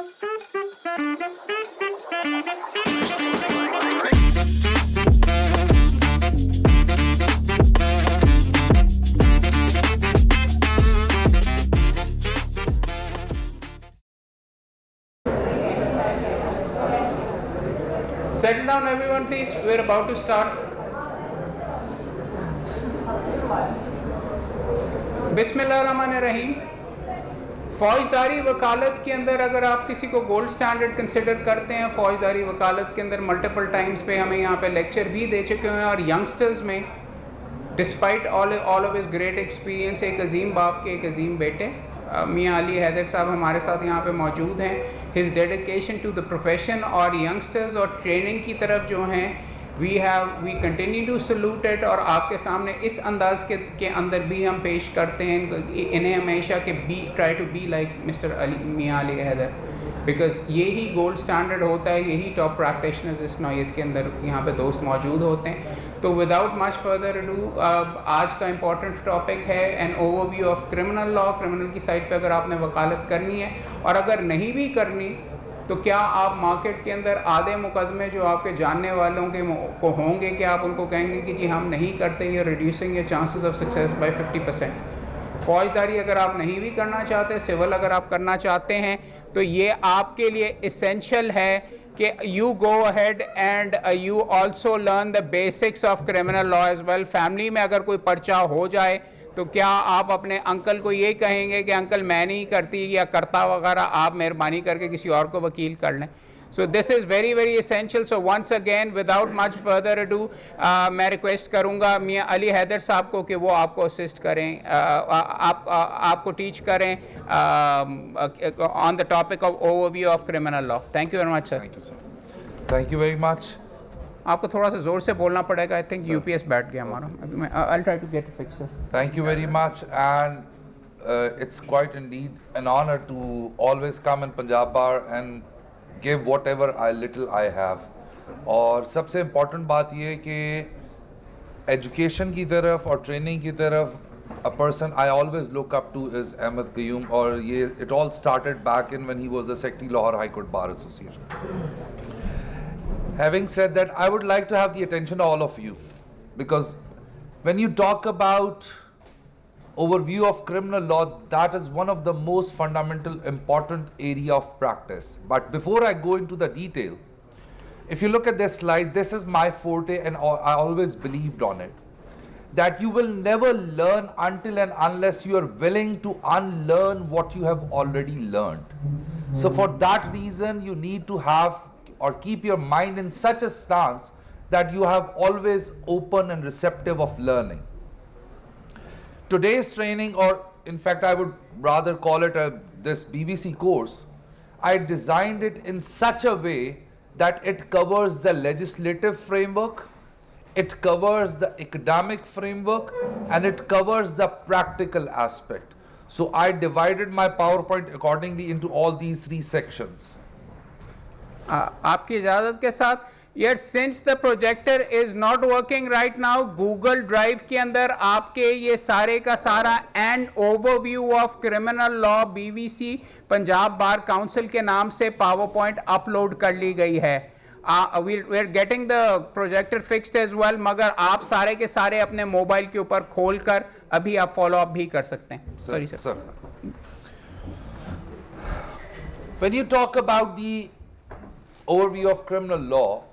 Settle down everyone please, we're about to start. बिस्मिल्लाहिर्रहमानिर्रहीम। फ़ौजदारी वकालत के अंदर अगर आप किसी को गोल्ड स्टैंडर्ड कंसिडर करते हैं, फ़ौजदारी वकालत के अंदर मल्टीपल टाइम्स पे हमें यहाँ पे लेक्चर भी दे चुके हैं, और यंगस्टर्स में despite all of his great experience एक अजीम बाप के एक अजीम बेटे मियाँ अली हैदर साहब हमारे साथ यहाँ पे मौजूद हैं। His dedication to the profession और यंगस्टर्स और ट्रेनिंग की तरफ जो हैं we continue to salute it, और आपके सामने इस अंदाज के अंदर भी हम पेश करते हैं इन्हें हमेशा कि try to be like mister Mian Ali Haider हैदर, बिकॉज यही गोल्ड स्टैंडर्ड होता है, यही टॉप प्रैक्टिशनर्स इस नौयत के अंदर यहाँ पे दोस्त मौजूद होते हैं। तो विदाउट मच फर्दर अडू आज का इम्पॉर्टेंट टॉपिक है an overview of criminal law. Criminal की साइड पे अगर आपने वकालत करनी है, और अगर नहीं भी करनी, तो क्या आप मार्केट के अंदर आधे मुकदमे जो आपके जानने वालों के को होंगे कि आप उनको कहेंगे कि जी हम नहीं करते, ये reducing your chances of success by 50%। फ़ौजदारी अगर आप नहीं भी करना चाहते, सिविल अगर आप करना चाहते हैं, तो ये आपके लिए इसेंशियल है कि you go ahead and you also learn the basics of criminal law as well. Family में अगर कोई पर्चा हो जाए तो क्या आप अपने अंकल को ये कहेंगे कि अंकल मैं नहीं करती या करता वगैरह, आप मेहरबानी करके किसी और को वकील कर लें। So this is very very essential. So once again without much further ado मैं रिक्वेस्ट करूँगा मियाँ अली हैदर साहब को कि वो आपको असिस्ट करें, आपको टीच करें on the topic of overview of criminal law. Thank you very much sir. Thank you sir. Thank you very much. आपको थोड़ा सा ज़ोर से बोलना पड़ेगा, आई थिंक यूपीएस बैठ गया हमारा। अभी मैं I try to get fix sir. Thank you very much, and it's quite indeed an honor to always come in Punjab Bar and give whatever little I have. और सबसे important बात ये कि education की तरफ और training की तरफ a person I always look up to is Ahmed Qayyum, और ये it all started back in when he was the Secretary Lahore High Court Bar Association. Having said that, I would like to have the attention of all of you, because when you talk about overview of criminal law, that is one of the most fundamental important area of practice. But before I go into the detail, if you look at this slide, this is my forte and I always believed on it, that you will never learn until and unless you are willing to unlearn what you have already learned. So for that reason, you need to have or keep your mind in such a stance that you have always open and receptive of learning. Today's training, or in fact I would rather call it this BBC course, I designed it in such a way that it covers the legislative framework, it covers the academic framework, and it covers the practical aspect. So I divided my PowerPoint accordingly into all these three sections. आपकी इजाज़त के साथ, yet since the projector is not working right now, Google Drive के अंदर आपके ये सारे का सारा an overview of criminal law BBC Punjab bar council के नाम से PowerPoint अपलोड कर ली गई है। we are getting the projector fixed as well, मगर आप सारे के सारे अपने मोबाइल के ऊपर खोल कर अभी आप फॉलो अप भी कर सकते हैं। Sorry sir. When you talk about the overview of criminal law,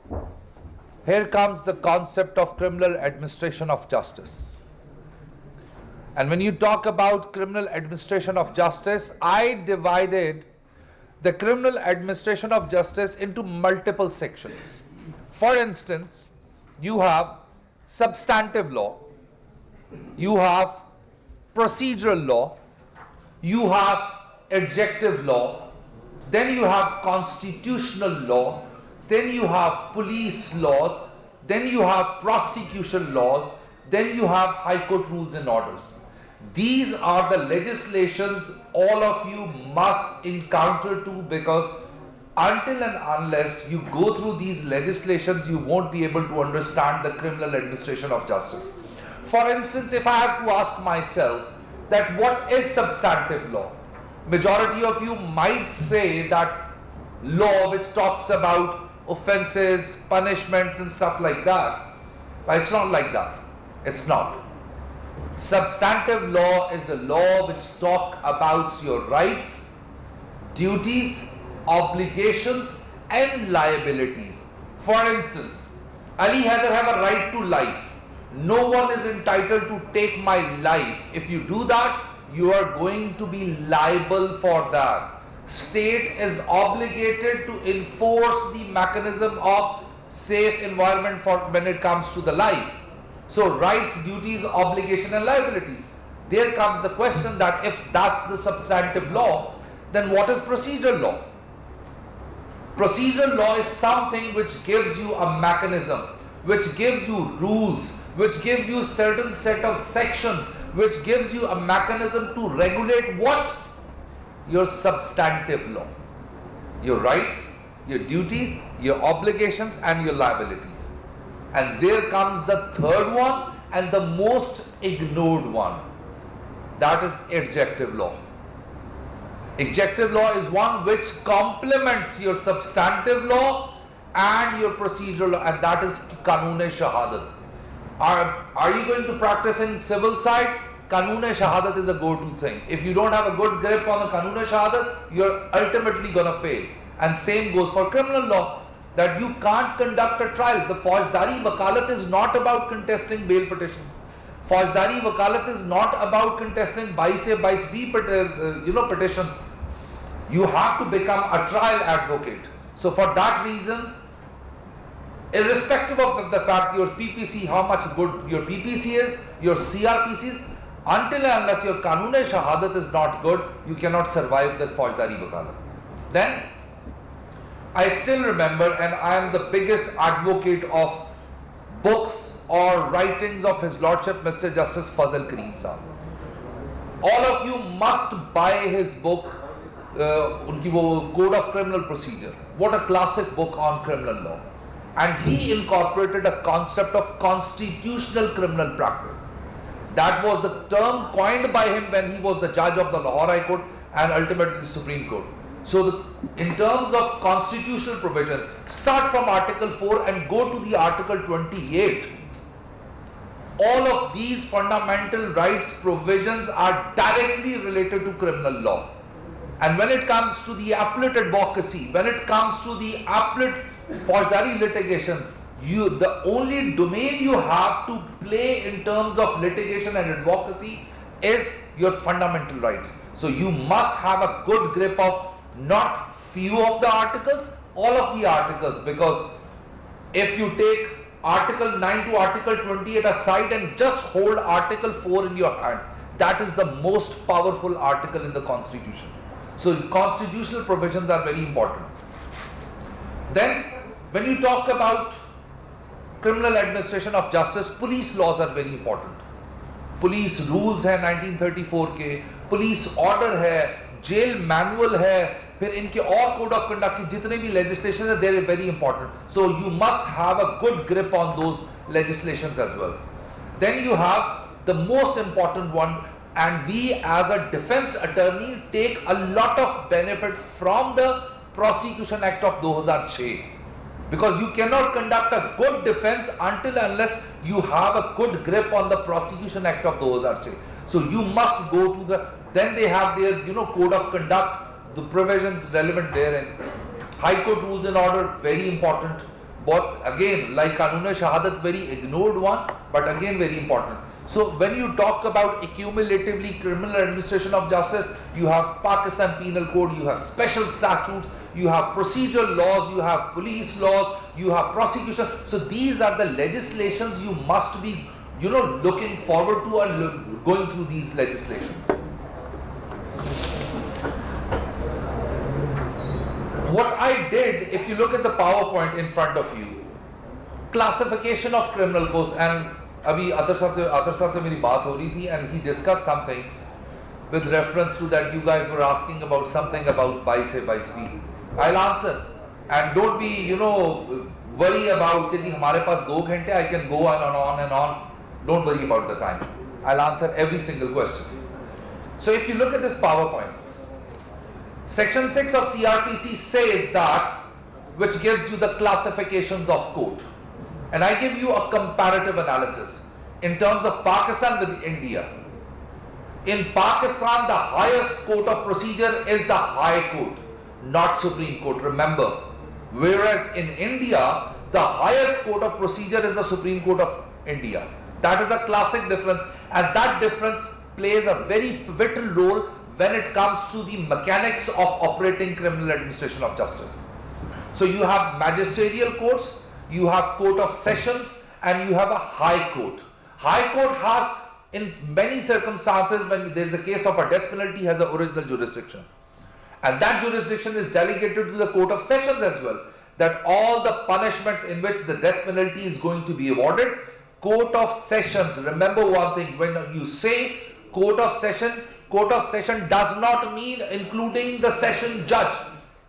here comes the concept of criminal administration of justice. And when you talk about criminal administration of justice, I divided the criminal administration of justice into multiple sections. For instance, you have substantive law, you have procedural law, you have adjective law, then you have constitutional law, then you have police laws, then you have prosecution laws, then you have high court rules and orders. These are the legislations all of you must encounter too, because until and unless you go through these legislations, you won't be able to understand the criminal administration of justice. For instance, if I have to ask myself that what is substantive law, majority of you might say that law which talks about offenses, punishments and stuff like that. But it's not like that. It's not. Substantive law is a law which talk about your rights, duties, obligations and liabilities. For instance, Ali Haider have a right to life. No one is entitled to take my life. If you do that, you are going to be liable for that. State is obligated to enforce the mechanism of safe environment for when it comes to the life. So rights, duties, obligation and liabilities. There comes the question that if that's the substantive law, then what is procedural law? Procedural law is something which gives you a mechanism, which gives you rules, which gives you certain set of sections, which gives you a mechanism to regulate what? Your substantive law. Your rights, your duties, your obligations and your liabilities. And there comes the third one and the most ignored one. That is adjective law. Adjective law is one which complements your substantive law and your procedural law, and that is Qanun-e-Shahadat. Are you going to practice in civil side? Qanun-e-Shahadat is a go-to thing. If you don't have a good grip on the Qanun-e-Shahadat, you're ultimately gonna fail. And same goes for criminal law, that you can't conduct a trial. The Faujdari Wakalat is not about contesting bail petitions. Faujdari Wakalat is not about contesting 22B petitions. You have to become a trial advocate. So for that reason, irrespective of the fact your PPC, how much good your PPC is, your CRPC is, until and unless your Qanun-e-Shahadat is not good, you cannot survive the Faujdari Wakalat. Then, I still remember, and I am the biggest advocate of books or writings of His Lordship Mr. Justice Fazl Karim Sahab. All of you must buy his book, unki wo Code of Criminal Procedure. What a classic book on criminal law. And he incorporated a concept of constitutional criminal practice. That was the term coined by him when he was the judge of the Lahore High Court and ultimately the Supreme Court. So in terms of constitutional provision, start from Article 4 and go to the Article 28. All of these fundamental rights provisions are directly related to criminal law. And when it comes to the appellate advocacy, when it comes to the appellate Faujdari litigation, the only domain you have to play in terms of litigation and advocacy is your fundamental rights. So you must have a good grip of not few of the articles, all of the articles, because if you take Article 9 to Article 28 aside and just hold Article 4 in your hand, that is the most powerful article in the Constitution. So constitutional provisions are very important. Then when you talk about criminal administration of justice, police laws are very important. Police rules है 1934 के, police order है, jail manual है, फिर इनके और code of conduct की जितने भी legislation है, they are very important. So you must have a good grip on those legislations as well. Then you have the most important one, and we as a defense attorney take a lot of benefit from the Prosecution Act of 2006. Because you cannot conduct a good defense until unless you have a good grip on the Prosecution Act of 2006. So you must go to the, then they have their code of conduct, the provisions relevant therein. High Court rules and order, very important. But again, like Qanun-e-Shahadat, very ignored one, but again very important. So when you talk about accumulatively criminal administration of justice, you have Pakistan Penal Code, you have special statutes, you have procedural laws, you have police laws, you have prosecution. So these are the legislations you must be, looking forward to and going through these legislations. What I did, if you look at the PowerPoint in front of you, classification of criminal codes, and अभी other साहब से मेरी बात हो रही थी, and he discussed something with reference to that. You guys were asking about something about 22B. I'll answer, and don't be worry about कि हमारे पास 2 घंटे, I can go on and on and on. Don't worry about the time. I'll answer every single question. So if you look at this PowerPoint, Section 6 of CRPC says that, which gives you the classifications of court. And I give you a comparative analysis in terms of Pakistan with India. In Pakistan, the highest court of procedure is the High Court, not Supreme Court, remember. Whereas in India, the highest court of procedure is the Supreme Court of India. That is a classic difference, and that difference plays a very pivotal role when it comes to the mechanics of operating criminal administration of justice. So you have magisterial courts, you have court of sessions, and you have a high court. High court has, in many circumstances, when there is a case of a death penalty, has an original jurisdiction. And that jurisdiction is delegated to the court of sessions as well. That all the punishments in which the death penalty is going to be awarded, court of sessions, remember one thing, when you say court of session does not mean including the session judge.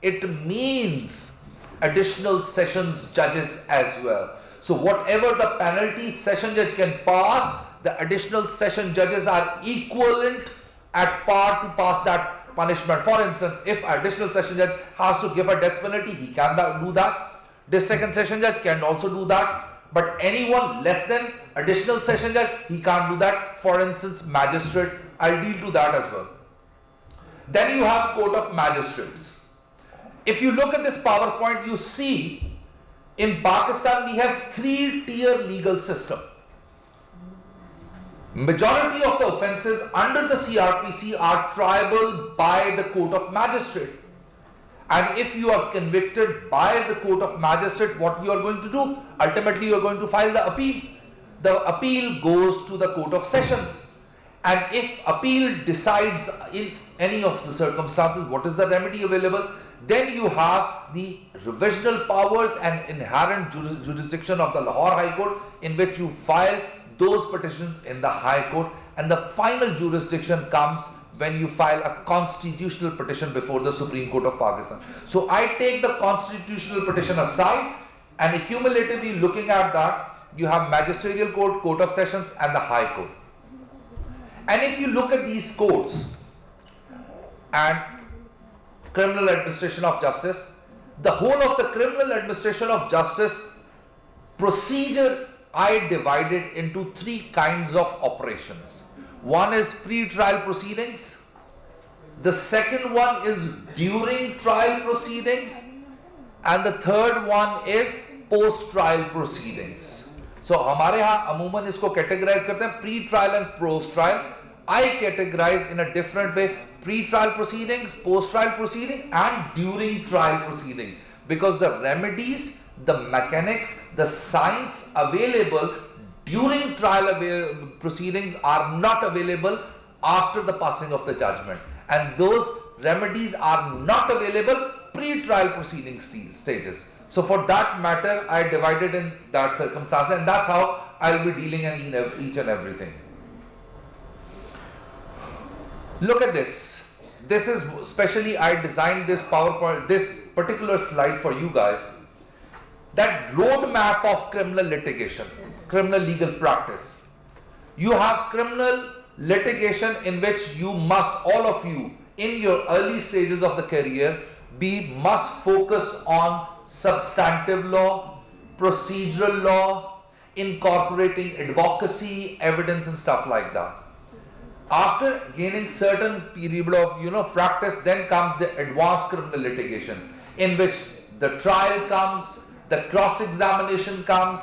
It means additional sessions judges as well. So whatever the penalty session judge can pass, the additional session judges are equivalent at par to pass that punishment. For instance, if additional session judge has to give a death penalty, he can do that. The second session judge can also do that. But anyone less than additional session judge, he can't do that. For instance, magistrate, I'll deal to that as well. Then you have court of magistrates. If you look at this PowerPoint, you see in Pakistan we have 3-tier legal system. Majority of the offences under the CRPC are triable by the court of magistrate. And if you are convicted by the court of magistrate, what you are going to do? Ultimately, you are going to file the appeal. The appeal goes to the court of sessions. And if appeal decides in any of the circumstances what is the remedy available, then you have the revisional powers and inherent jurisdiction of the Lahore High Court, in which you file those petitions in the High Court, and the final jurisdiction comes when you file a constitutional petition before the Supreme Court of Pakistan. So I take the constitutional petition aside, and accumulatively looking at that, you have magisterial court, court of sessions, and the High Court. And if you look at these courts and criminal administration of justice, the whole of the criminal administration of justice procedure I divided into 3 kinds of operations. One is pre-trial proceedings, the second one is during trial proceedings, and the third one is post-trial proceedings. So हमारे यहाँ अमूमन इसको categorize करते हैं pre-trial and post-trial. I categorize in a different way pre-trial proceedings, post-trial proceeding, and during trial proceeding, because the remedies, the mechanics, the science available during trial proceedings are not available after the passing of the judgment, and those remedies are not available pre-trial proceeding stages. So for that matter, I divided in that circumstance, and that's how I'll be dealing in each and everything. Look at this. This is specially I designed this PowerPoint, this particular slide for you guys. That roadmap of criminal litigation, criminal legal practice. You have criminal litigation in which you must, all of you, in your early stages of the career, must focus on substantive law, procedural law, incorporating advocacy, evidence, and stuff like that. After gaining certain period of practice, then comes the advanced criminal litigation, in which the trial comes, the cross-examination comes,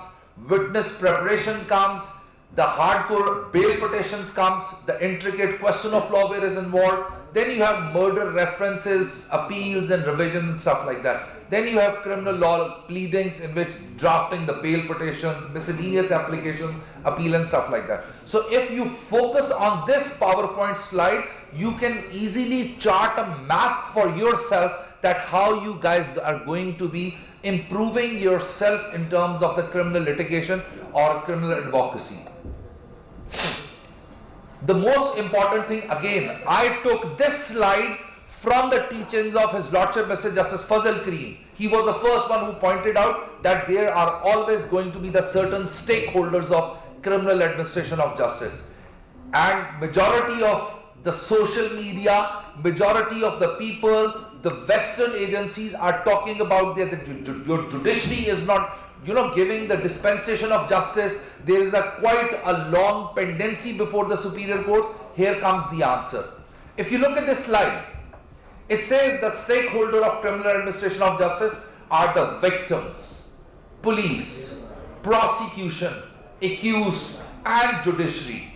witness preparation comes, the hardcore bail petitions comes, the intricate question of law where is involved. Then you have murder references, appeals and revision and stuff like that. Then you have criminal law pleadings, in which drafting the bail petitions, miscellaneous application, appeal and stuff like that. So if you focus on this PowerPoint slide, you can easily chart a map for yourself that how you guys are going to be improving yourself in terms of the criminal litigation or criminal advocacy. The most important thing, again, I took this slide from the teachings of His Lordship Mr. Justice Fazl Kareem. He was the first one who pointed out that there are always going to be the certain stakeholders of criminal administration of justice. And majority of the social media, majority of the people, the Western agencies are talking about that your judiciary is not, giving the dispensation of justice. There is quite a long pendency before the superior courts. Here comes the answer. If you look at this slide, it says the stakeholder of criminal administration of justice are the victims, police, prosecution, accused, and judiciary.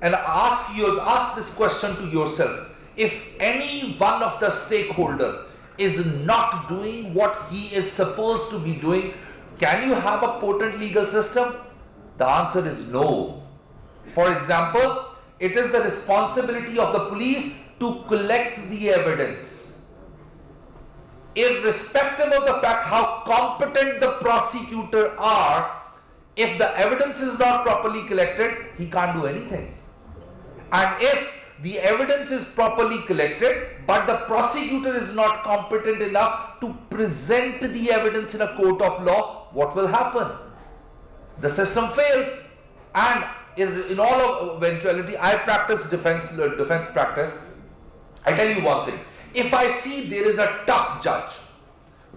And ask this question to yourself. If any one of the stakeholder is not doing what he is supposed to be doing, can you have a potent legal system? The answer is no. For example, it is the responsibility of the police to collect the evidence. Irrespective of the fact how competent the prosecutor are, if the evidence is not properly collected, he can't do anything. And if the evidence is properly collected, but the prosecutor is not competent enough to present the evidence in a court of law, what will happen? The system fails. And in all eventuality, I practice defense practice. I tell you one thing. If I see there is a tough judge,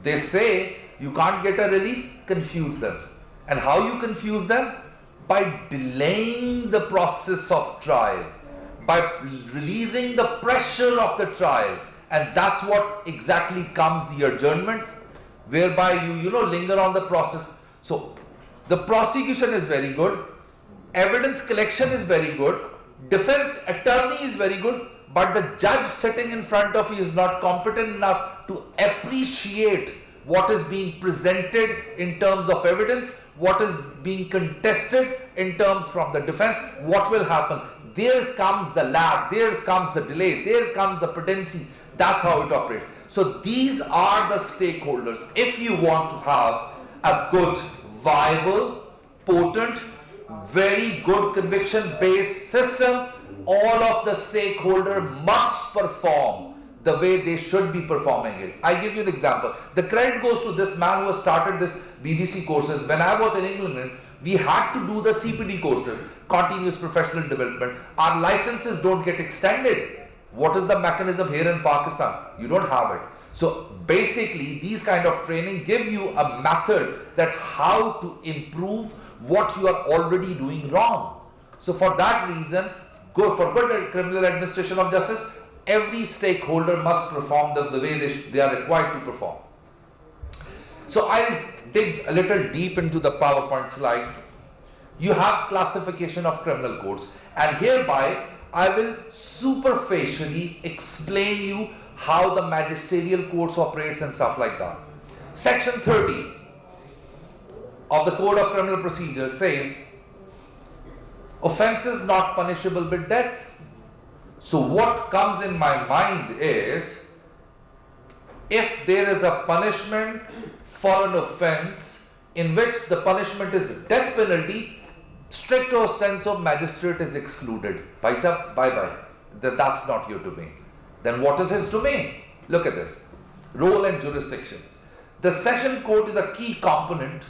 they say you can't get a relief, confuse them. And how you confuse them? By delaying the process of trial, by releasing the pressure of the trial. And that's what exactly comes the adjournments, whereby you linger on the process. So the prosecution is very good, evidence collection is very good, defense attorney is very good, but the judge sitting in front of you is not competent enough to appreciate what is being presented in terms of evidence, what is being contested in terms from the defense. What will happen? There comes the lag, there comes the delay, there comes the pendency. That's how it operates. So these are the stakeholders. If you want to have a good, viable, potent, very good conviction-based system, all of the stakeholder must perform the way they should be performing it. I give you an example. The credit goes to this man who has started this BBC courses. When I was in England, we had to do the CPD courses, continuous professional development. Our licenses don't get extended. What is the mechanism here in Pakistan? You don't have it. So basically, these kind of training give you a method that how to improve what you are already doing wrong. So for that reason, for good criminal administration of justice, every stakeholder must perform the way they are required to perform. So I'll dig a little deep into the PowerPoint slide. You have classification of criminal codes, and hereby I will superficially explain you how the magisterial courts operates and stuff like that. Section 30 of the Code of Criminal Procedure says offenses not punishable with death. So what comes in my mind is, if there is a punishment for an offense in which the punishment is death penalty, stricto sensu magistrate is excluded. Bye-bye. That's not your domain. Then what is his domain? Look at this. Role and jurisdiction. The Session Court is a key component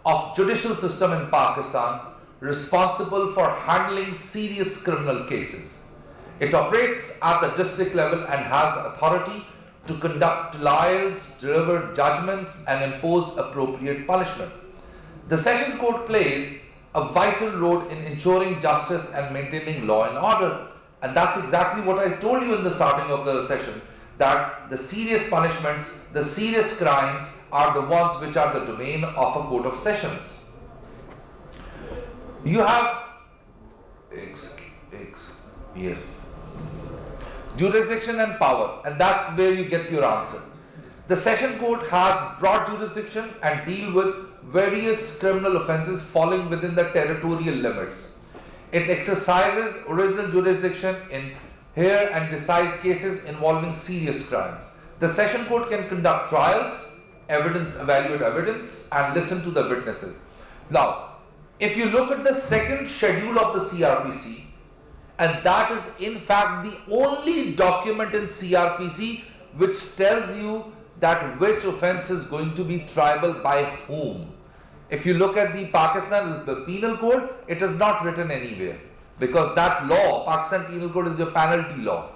of judicial system in Pakistan, responsible for handling serious criminal cases. It operates at the district level and has the authority to conduct trials, deliver judgments, and impose appropriate punishment. The Session Court plays a vital role in ensuring justice and maintaining law and order. And that's exactly what I told you in the starting of the session, that the serious punishments, the serious crimes are the ones which are the domain of a court of sessions. You have jurisdiction and power, and that's where you get your answer. The Session Court has broad jurisdiction and deal with various criminal offences falling within the territorial limits. It exercises original jurisdiction in here and decides cases involving serious crimes. The Session Court can conduct trials, evaluate evidence, and listen to the witnesses. Now, if you look at the second schedule of the CRPC, and that is in fact the only document in CRPC which tells you that which offense is going to be triable by whom. If you look at the Pakistan, the penal code, it is not written anywhere. because that law, Pakistan Penal Code, is your penalty law.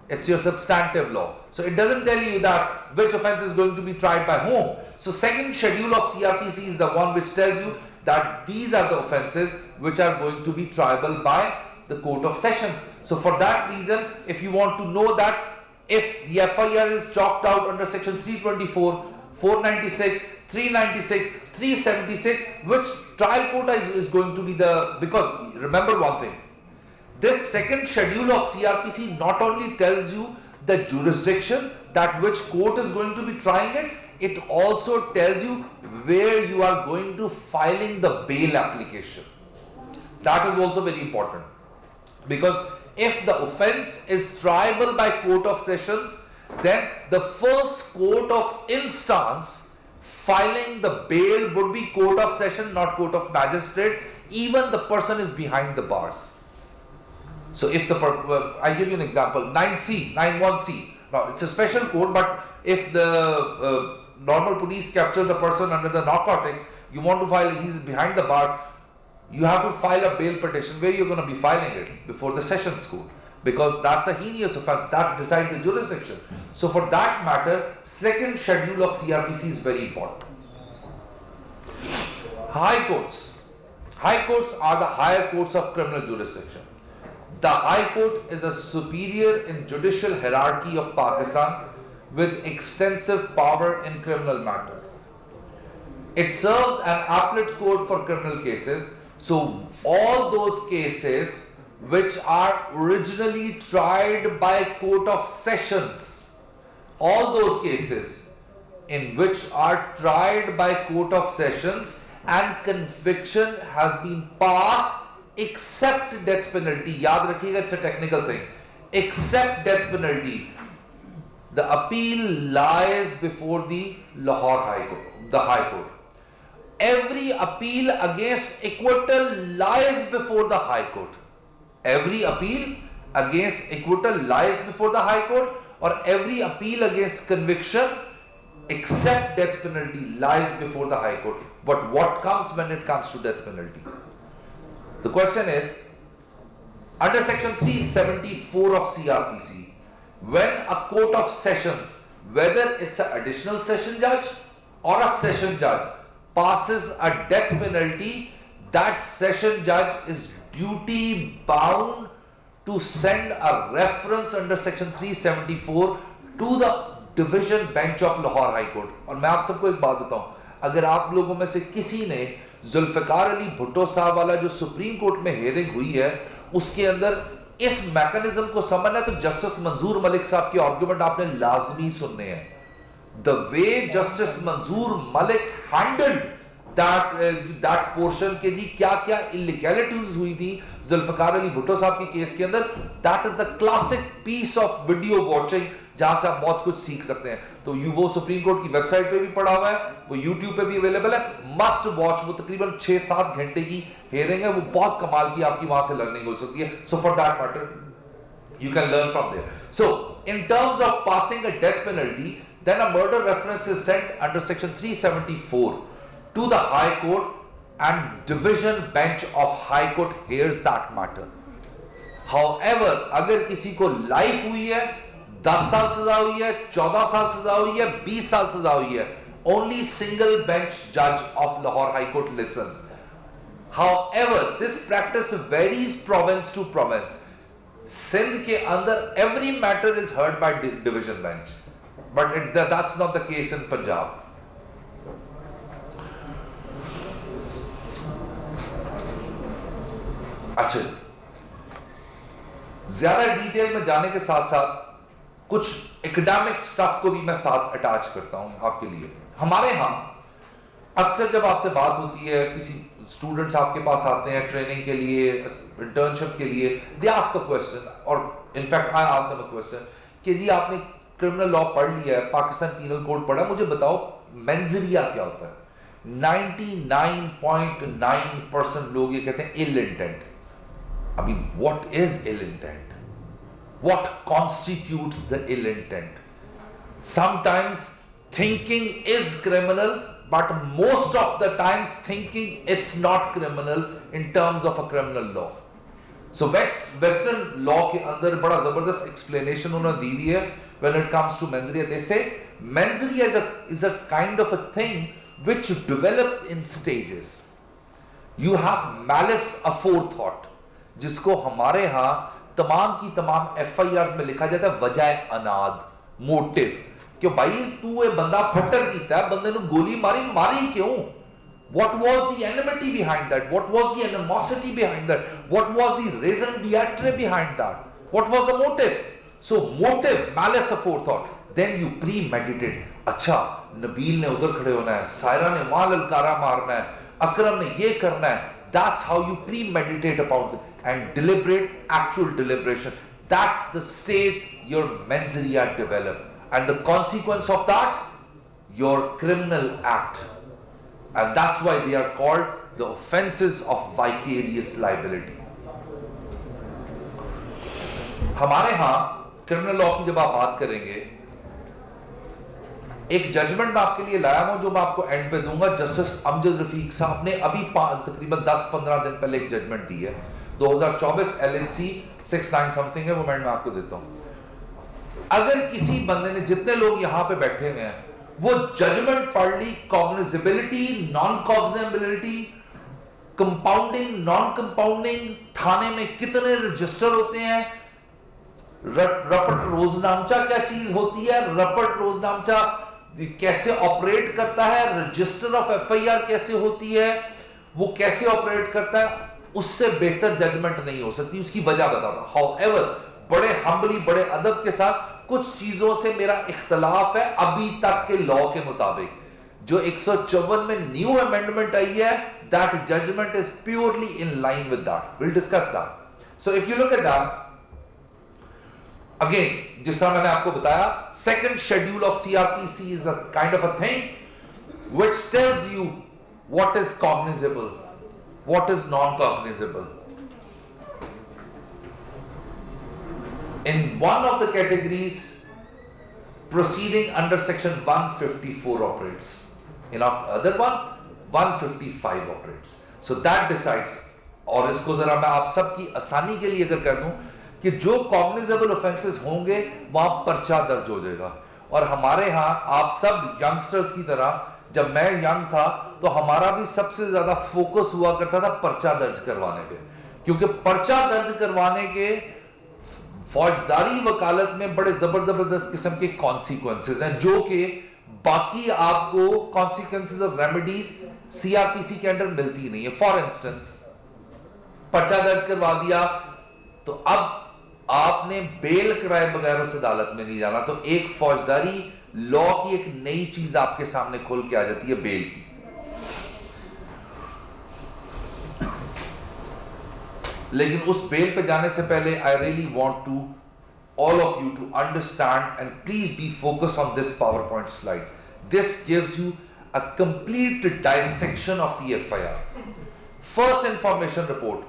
It's your substantive law. So it doesn't tell you that which offence is going to be tried by whom. So second schedule of CRPC is the one which tells you that these are the offences which are going to be triable by the Court of Sessions. So for that reason, if you want to know that if the FIR is chalked out under section 324, 496, 396, 376, which trial quota is going to be the, because remember one thing, this second schedule of CRPC not only tells you the jurisdiction that which court is going to be trying it, it also tells you where you are going to filing the bail application. That is also very important, because if the offence is triable by Court of Sessions, then the first court of instance filing the bail would be Court of Session, not Court of Magistrate, even the person is behind the bars. So if the, I give you an example, 9C, 91C, now it's a special code, but if the normal police captures a person under the narcotics, you want to file, he's behind the bar, you have to file a bail petition. Where you're going to be filing it? Before the Sessions Court, because that's a heinous offence, that decides the jurisdiction. So for that matter, second schedule of CRPC is very important. High courts. High courts are the higher courts of criminal jurisdiction. The High Court is a superior in judicial hierarchy of Pakistan with extensive power in criminal matters. It serves an appellate court for criminal cases. So all those cases which are originally tried by Court of Sessions, all those cases in which are tried by Court of Sessions and conviction has been passed except death penalty. याद रखिएगा, it's a technical thing. Except death penalty, the appeal lies before the Lahore High Court, the High Court. Every appeal against acquittal lies before the High Court. Every appeal against acquittal lies before the High Court, or every appeal against conviction except death penalty lies before the High Court. But what comes when it comes to death penalty? The question is, under section 374 of CRPC, when a Court of Sessions, whether it's an additional session judge or a session judge, passes a death penalty, that session judge is duty bound to send a reference under section 374 to the division bench of Lahore High Court. और मैं आप सबको एक बात बताऊं, अगर आप लोगों में से किसी ने जुल्फिकार अली भुट्टो साहब वाला जो सुप्रीम कोर्ट में हेयरिंग हुई है उसके अंदर इस मैकेनिज्म को समझना है, तो जस्टिस मंजूर मलिक साहब के आर्गुमेंट आपने लाजमी सुनने हैं. The way Justice Manzoor Malik handled that portion के जी क्या क्या illegalities हुई थी जुल्फिकार अली भुट्टो साहब के केस के अंदर, that is the classic piece of video watching जहां से आप बहुत कुछ सीख सकते हैं. तो वो सुप्रीम कोर्ट की वेबसाइट पे भी पड़ा हुआ है, वो यूट्यूब पे भी अवेलेबल है, मस्ट वॉच. वो तकरीबन 6-7 घंटे की हेयरिंग है, वो बहुत कमाल की आपकी वहां से लर्निंग हो सकती है. So for that matter you can learn from there. So in terms of passing a death penalty, then a murder reference is sent under section 374 to the High Court, and division bench of High Court hears that matter. However, अगर किसी को life हुई है, 10 साल सजा हुई है, 14 साल सजा हुई है, 20 साल सजा हुई है, only single bench judge of Lahore High Court listens. However, this practice varies province to province. Sindh के अंदर every matter is heard by division bench, but that's not the case in Punjab. अच्छा, ज्यादा detail में जाने के साथ साथ कुछ एकेडमिक स्टफ को भी मैं साथ अटैच करता हूं आपके लिए. हमारे यहाँ अक्सर जब आपसे बात होती है, किसी स्टूडेंट्स आपके पास आते हैं ट्रेनिंग के लिए, इंटर्नशिप के लिए, दे आस्क अ क्वेश्चन, और in fact I ask them a question कि जी आपने क्रिमिनल लॉ पढ़ लिया है, पाकिस्तान पीनल कोड पढ़ा, मुझे बताओ मेंजरिया क्या होता है. 99.9% लोग ये कहते हैं इल intent. I mean, what is ill intent? What constitutes the ill intent? Sometimes thinking is criminal, but most of the times thinking it's not criminal in terms of a criminal law. So Western law के अंदर बड़ा जबरदस्त explanation उन्होंने दी हुई है when it comes to mens rea. They say mens rea is a kind of a thing which develop in stages. You have malice aforethought, जिसको हमारे यहाँ तमाम की तमाम FIRs में लिखा जाता है वजह अनाद, मोटिव, क्यों भाई तू ये बंदा फटर कीता है, बंदे ने गोली मारी क्यों? What was the enmity behind that? What was the animosity behind that? What was the raison d'etre behind that? What was the motive? So motive, malice aforethought. Then you premeditate. अच्छा, नबील ने उधर खड़े होना है, सायरा ने वहां ललकारा मारना है, अकरम ने ये करना है. That's how you premeditate about it and deliberate, actual deliberation. That's the stage your mens rea develop. And the consequence of that, your criminal act. And that's why they are called the offenses of vicarious liability. हमारे यहां criminal law की जब आप बात करेंगे, एक judgement मैं आपके लिए लाया हूं जो मैं आपको एंड पे दूंगा. जस्टिस अमजद रफीक साहब ने अभी तकरीबन 10-15 दिन पहले एक जजमेंट दी है. 2024 LNC 69 समथिंग है, वो मैं आपको देता हूं. अगर किसी बंदे ने, जितने लोग यहां पे बैठे हुए हैं, वो जजमेंट पढ़ ली, कॉग्निजिबिलिटी, नॉन कॉग्निजिबिलिटी, कंपाउंडिंग, नॉन कंपाउंडिंग, थाने में कितने रजिस्टर होते हैं, रपट रोजनामचा क्या चीज होती है, रपट रोजनामचा कैसे ऑपरेट करता है, रजिस्टर ऑफ FIR कैसे होती है, वो कैसे ऑपरेट करता है, उससे बेहतर जजमेंट नहीं हो सकती. उसकी वजह बताता. हाउएवर, बड़े हम्बली, बड़े अदब के साथ, कुछ चीजों से मेरा इख्तलाफ है अभी तक के लॉ के मुताबिक. जो 154 में न्यू अमेंडमेंट आई है, that judgment is purely in line with that. Will discuss that. So if you look at that again, जिस तरह मैंने आपको बताया, second schedule of CRPC is a kind of a thing which tells you what is cognizable, what is non cognizable. In one of the categories, proceeding under section 154 operates. In the other one, 155 operates. So that decides. और इसको जरा मैं आप सबकी आसानी के लिए अगर कर दूं कि जो cognizable offenses होंगे वहां पर्चा दर्ज हो जाएगा. और हमारे यहाँ आप सब यंगस्टर्स की तरह, जब मैं यंग था तो हमारा भी सबसे ज्यादा फोकस हुआ करता था पर्चा दर्ज करवाने पे, क्योंकि पर्चा दर्ज करवाने के फौजदारी वकालत में बड़े जबरदस्त किस्म के कॉन्सिक्वेंसेस हैं, जो कि बाकी आपको कॉन्सिक्वेंसेस ऑफ रेमेडीज CRPC के अंडर मिलती नहीं है. फॉर इंस्टेंस, पर्चा दर्ज करवा दिया तो अब आपने बेल कराए बगैर उस अदालत में नहीं जाना. तो एक फौजदारी लॉ की एक नई चीज आपके सामने खोल के आ जाती है, बेल की. लेकिन उस बेल पे जाने से पहले I really want to all of you to understand, and please be focused on this PowerPoint slide. This gives you a complete dissection of the FIR. First information report.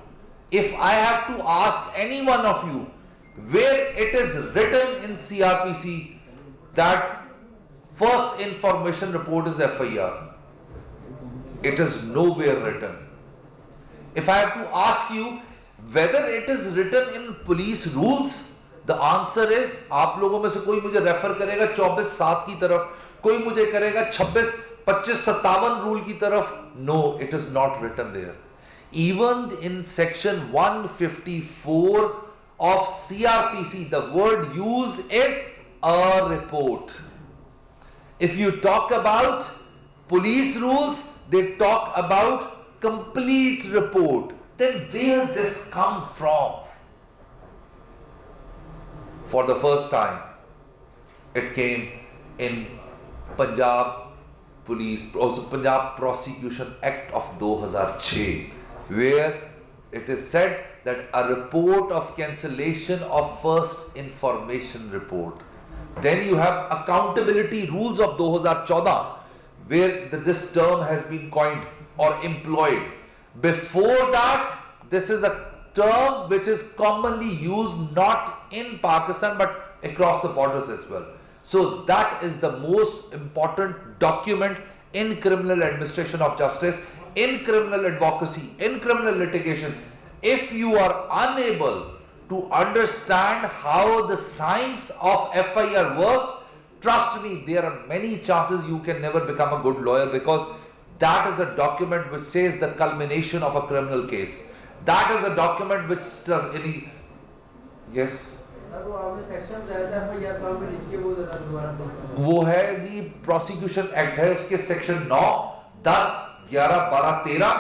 If I have to ask any one of you where it is written in CRPC that first information report is FIR, it is nowhere written. If I have to ask you whether it is written in police rules, the answer is, आप लोगों में से कोई मुझे refer करेगा 24(7) की तरफ, कोई मुझे करेगा 26, 25, 57 रूल की तरफ. No, it is not written there. Even in section 154 of CRPC, the word used is a report. If you talk about police rules, they talk about complete report. Then where this come from? For the first time, it came in Punjab Police, also Punjab Prosecution Act of 2006, where it is said that a report of cancellation of first information report. Then you have accountability rules of 2014, where this term has been coined or employed. Before that, this is a term which is commonly used not in Pakistan but across the borders as well. So that is the most important document in criminal administration of justice, in criminal advocacy, in criminal litigation. If you are unable to understand how the science of FIR works, trust me, there are many chances you can never become a good lawyer, because that is a document which says the culmination of a criminal case. That is a document which does any. Yes. वो है जी prosecution act है, उसके section 9, 10, 11, 12, 13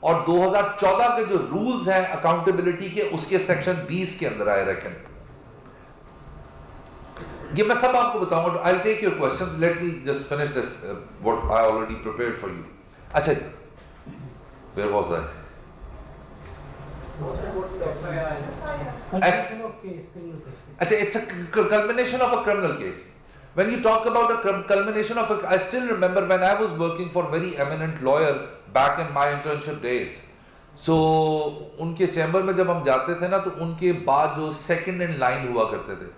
और 2014 के जो rules हैं accountability के, उसके सेक्शन 20 के अंदर आए रेकन। ये मैं सब आपको बताऊंगा। I'll take your questions. Let me just finish this what I already prepared for you. अच्छा, where was I? अच्छा, it's a culmination of a criminal case. When you talk about a culmination of a, I still remember when I was working for very eminent lawyer back in my internship days. So उनके chamber में जब हम जाते थे ना, तो उनके बाद जो सेकंड इन लाइन हुआ करते थे,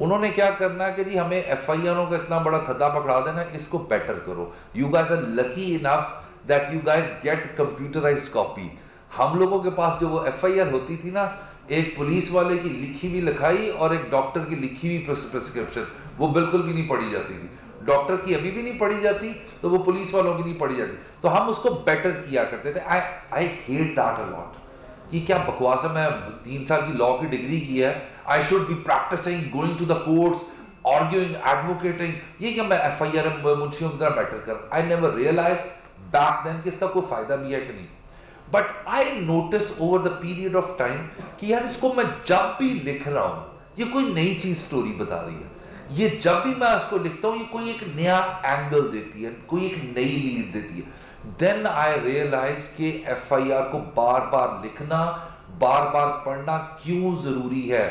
उन्होंने क्या करना कि जी हमें एफआईआरों का इतना बड़ा थद्दा पकड़ा देना, इसको बेटर करो। You guys are lucky enough that you guys get computerised copy. हम लोगों के पास जो वो एफआईआर होती थी ना, एक पुलिस वाले की लिखी हुई लिखाई और एक डॉक्टर की लिखी हुई प्रिस्क्रिप्शन, वो बिल्कुल भी नहीं पढ़ी जाती थी। डॉक्टर की अभी भी नहीं पढ़ी जाती, तो वो पुलिस वालों की नहीं पढ़ी जाती। तो हम उसको बेटर किया करते थे। I hate that a lot कि क्या बकवास है। मैं 3 साल की लॉ की डिग्री की है, I should be practising, going to the courts, arguing, advocating. ये क्या मैं एफआईआर मुंशियों की तरह बेटर कर। I never realise back then कि इसका कोई फायदा भी है कि नहीं। But I notice over the period of time कि यार इसको मैं जब भी लिख रहा हूं, ये कोई नई चीज स्टोरी बता रही है। ये जब भी मैं इसको लिखता हूं, ये कोई एक नया एंगल देती है, कोई एक नई लीड देती है। देन आई रियलाइज कि एफआईआर को बार बार लिखना, बार बार पढ़ना क्यों जरूरी है,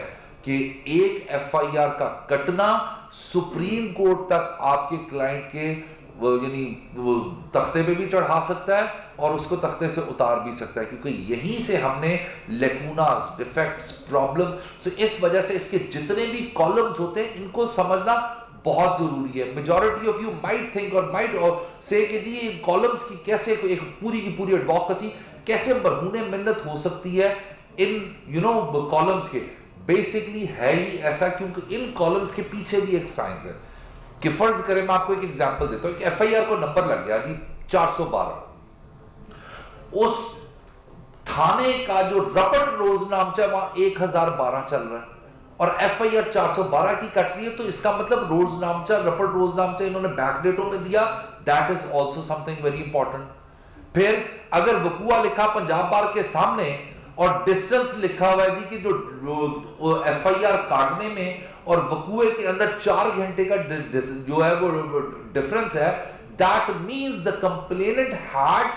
कि एक एफआईआर का कटना सुप्रीम कोर्ट तक आपके क्लाइंट के यानी तख्ते पे भी चढ़ा सकता है और उसको तख्ते से उतार भी सकता है, क्योंकि यहीं से हमने लेकुनास, डिफेक्ट्स, प्रॉब्लम, सो इस वजह से इसके जितने भी कॉलम्स होते हैं इनको समझना बहुत जरूरी है। Majority of you might think और माइट से कि जी कॉलम्स की कैसे एक पूरी की पूरी एडवोकेसी कैसे बरहूने मिन्नत हो सकती है इन कॉलम्स के। बेसिकली है ही ऐसा, क्योंकि इन कॉलम्स के पीछे भी एक साइंस है। कि फर्ज करें, मैं आपको एक एग्जांपल देता हूं, एफआईआर को नंबर लग गया जी 412, उस थाने का जो रपट रोजनामचा वहां 1012 चल रहा है और एफआईआर 412 की कट रही है, तो इसका मतलब रोजनामचा, रपट रोजनामचा इन्होंने बैकडेटों में दिया। That is also something very important. फिर अगर वकूआ लिखा पंजाब बार के सामने और डिस्टेंस लिखा हुआ है जी कि जो एफआईआर काटने में और वकूए के अंदर 4 घंटे का जो है वो डिफरेंस है, that means the complainant had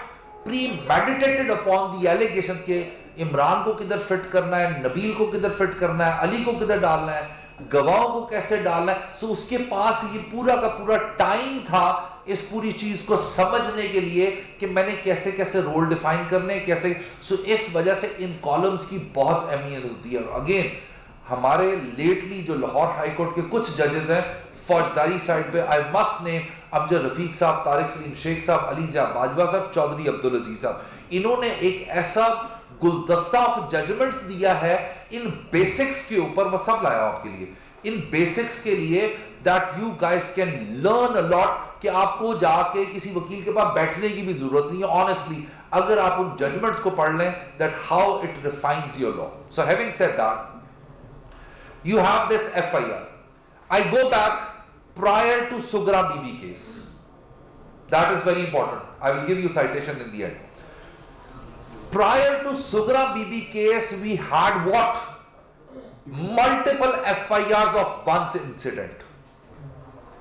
premeditated upon the allegation के इमरान को किधर फिट करना है, नबील को किधर फिट करना है, अली को किधर डालना है, गवाहों को कैसे डालना है। सो उसके पास ये पूरा का पूरा टाइम था इस पूरी चीज को समझने के लिए कि मैंने कैसे कैसे रोल डिफाइन करने कैसे। सो इस वजह से इन कॉलम्स की बहुत अहमियत होती है। अगेन हमारे लेटली जो लाहौर हाई कोर्ट के कुछ जजेस हैं फौजदारी साइड पे, I must name Amjad Rafiq साहब, तारिक सलीम शेख साहब, अली ज़िया बाजवा साहब, चौधरी अब्दुल अजीज साहब, इन्होंने एक ऐसा गुलदस्ता ऑफ जजमेंट्स दिया है इन बेसिक्स के ऊपर। मैं सब लाया हूं आपके लिए इन बेसिक्स के लिए, that you guys can learn a lot, कि आपको जाके किसी वकील के पास बैठने की भी जरूरत नहीं है ऑनेस्टली, अगर आप उन जजमेंट्स को पढ़ लें, that how it refines your law. So having said that, you have this FIR. I go back prior to Sugra Bibi case. That is very important. I will give you citation in the end. Prior to Sugra Bibi case, we had what? Multiple FIRs of one incident.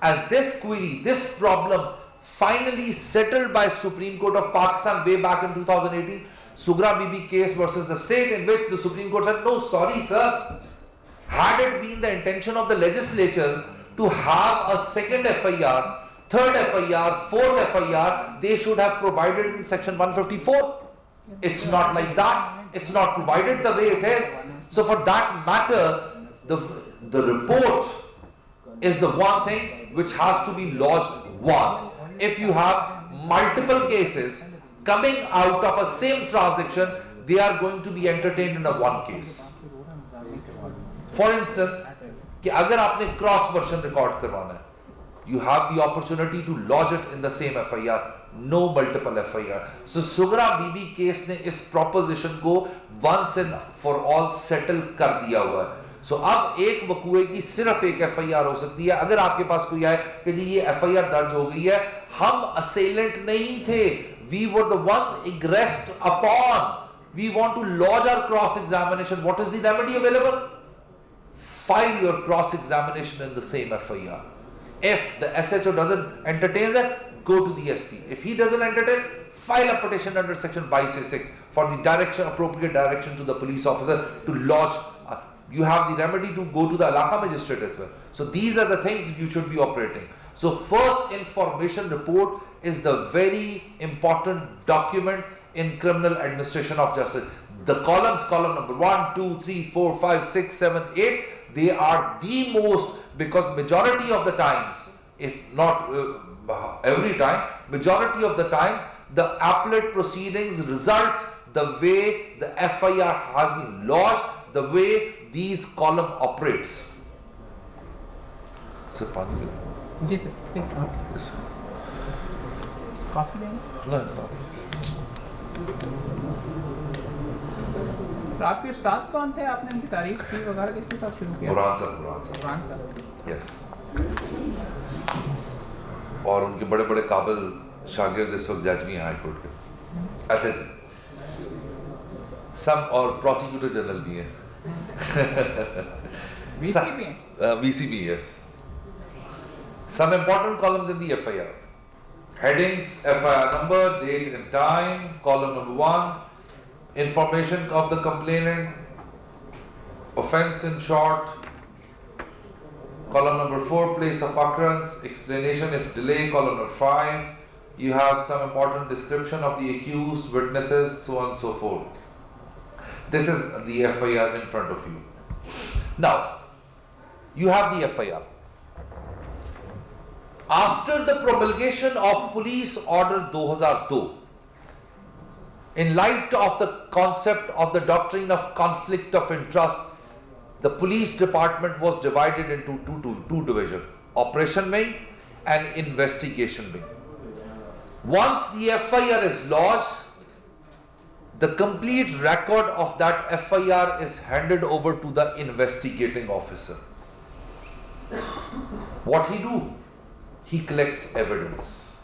And this query, this problem, finally settled by Supreme Court of Pakistan way back in 2018. Sugra Bibi case versus the state, in which the Supreme Court said, no, sorry sir. Had it been the intention of the legislature to have a second FIR, third FIR, fourth FIR, they should have provided in section 154. It's not like that. It's not provided the way it is. So for that matter, the report is the one thing which has to be lodged once. If you have multiple cases coming out of a same transaction, they are going to be entertained in a one case. For instance, कि अगर आपने cross version record करवाना है, you have the opportunity to lodge it in the same FIR, no multiple FIR. So Sughra Bibi case ने इस proposition को once and for all settle कर दिया हुआ है. So अब एक वकुए की सिर्फ एक FIR हो सकती है. अगर आपके पास कोई आए कि जी ये FIR दर्ज हो गई है, हम assailant नहीं थे, we were the one aggressed upon, we want to lodge our cross examination. What is the remedy available? File your cross examination in the same FIR. If the SHO doesn't entertain it, go to the SP. If he doesn't entertain, file a petition under section 5A6 for the direction, appropriate direction to the police officer to lodge. You have the remedy to go to the Alaka magistrate as well. So these are the things you should be operating. So first information report is the very important document in criminal administration of justice. The columns, column number 1, 2, 3, 4, 5, 6, 7, 8, they are the most, because majority of the times, if not every time, majority of the times, the appellate proceedings results the way the FIR has been lodged, the way these column operates. Sir, pani le. जी sir, please Yes, sir. Coffee लेंगे. No, no. तो आपके उस्ताद कौन थे? आपने उनकी तारीफ की वगैरह किसके साथ शुरू किया? Quran sir, Quran sir. Quran साहब. Yes. और उनके बड़े बड़े काबिल शागिर्द इस वक्त जज भी हैं हाई कोर्ट के. अच्छा जी. सब और प्रोसिक्यूटर जनरल भी हैं. वीसी भी हैं. VCB, yes. Some important columns in the FIR. Headings, FIR number, date and time. Column number 1, information of the complainant, offense in short. Column number 4, place of occurrence, explanation if delay. Column number 5, you have some important description of the accused, witnesses, so on and so forth. This is the FIR in front of you. Now, you have the FIR. After the promulgation of Police Order 2002, in light of the concept of the doctrine of conflict of interest, the police department was divided into two divisions, operation wing and investigation wing. Once the FIR is lodged, the complete record of that FIR is handed over to the investigating officer. What he do? He collects evidence.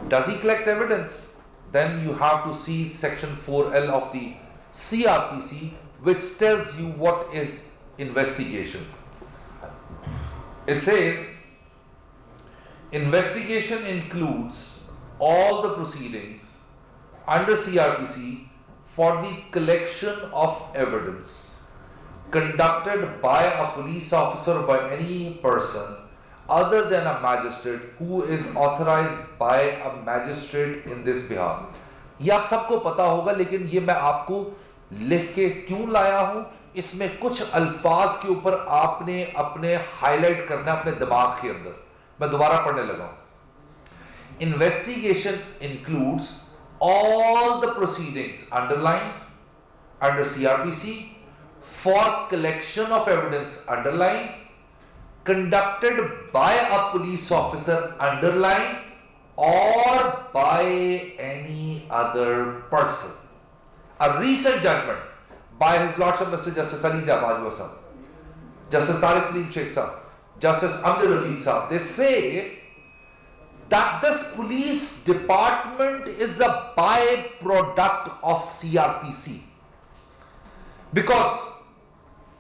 Does he collect evidence? Then you have to see section 4L of the CRPC, which tells you what is investigation. It says, investigation includes all the proceedings under CRPC for the collection of evidence conducted by a police officer or by any person other than a magistrate who is authorized by a magistrate in this behalf. ये आप सबको पता होगा, लेकिन ये मैं आपको लिख के क्यों लाया हूं, इसमें कुछ अल्फाज के ऊपर आपने अपने हाईलाइट करना अपने दिमाग के अंदर. मैं दोबारा पढ़ने लगा हूं. Investigation includes all the proceedings underlined under CRPC for collection of evidence underlined, conducted by a police officer underlined, or by any other person. A recent judgment by His Lordship Mr. Justice Ali Bajwa Sahab, Justice Tariq Salim Sheikh Sahab, Justice Amjad Rafiq Sahab, they say that this police department is a byproduct of CRPC. Because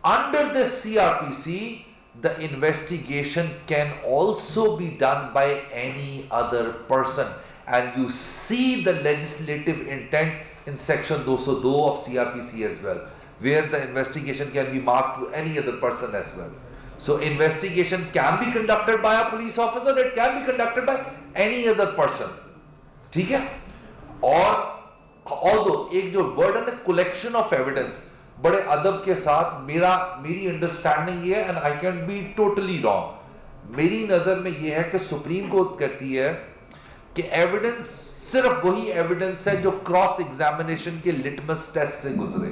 under this CRPC, the investigation can also be done by any other person. And you see the legislative intent in section 202 of CRPC as well, where the investigation can be marked to any other person as well. So investigation can be conducted by a police officer, it can be conducted by any other person. ठीक है? और although एक जो word है ना collection of evidence, बड़े अदब के साथ मेरी अंडरस्टैंडिंग ये है, and I can be totally wrong, मेरी नजर में ये है कि सुप्रीम कोर्ट कहती है कि एविडेंस सिर्फ वही एविडेंस है जो क्रॉस एग्जामिनेशन के लिटमस टेस्ट से गुजरे,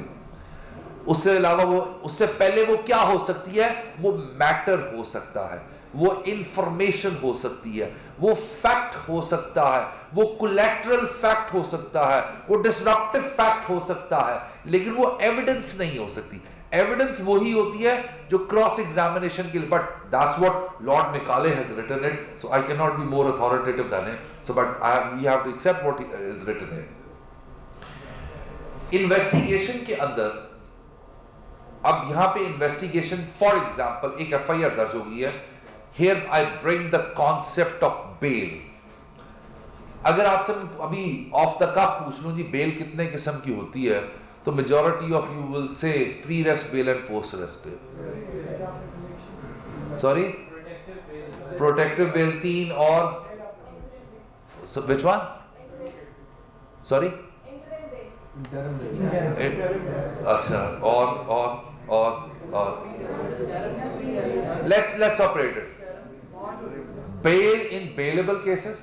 उससे अलावा वो उससे पहले वो क्या हो सकती है, वो मैटर हो सकता है, वो इंफॉर्मेशन हो सकती है, वो फैक्ट हो सकता है, वो कोलैटरल फैक्ट हो सकता है, वो डिसरप्टिव फैक्ट हो सकता है, लेकिन वो एविडेंस नहीं हो सकती। एविडेंस वही होती है जो क्रॉस एग्जामिनेशन के लिए, but that's what Lord Macaulay has written it, so I can not be more authoritative than him, so but we have to accept what is written it. Investigation के अंदर अब यहां पे इन्वेस्टिगेशन, फॉर एग्जांपल एक FIR दर्ज हो गई है, here I bring the concept of bail. अगर आपसे अभी ऑफ द कफ पूछ लूं जी बेल कितने किस्म की होती है, तो majority of you will say pre arrest bail and post arrest bail. Sorry, protective bail 3 और विच वन, सॉरी, अच्छा, और let's operate it. Bail in bailable cases,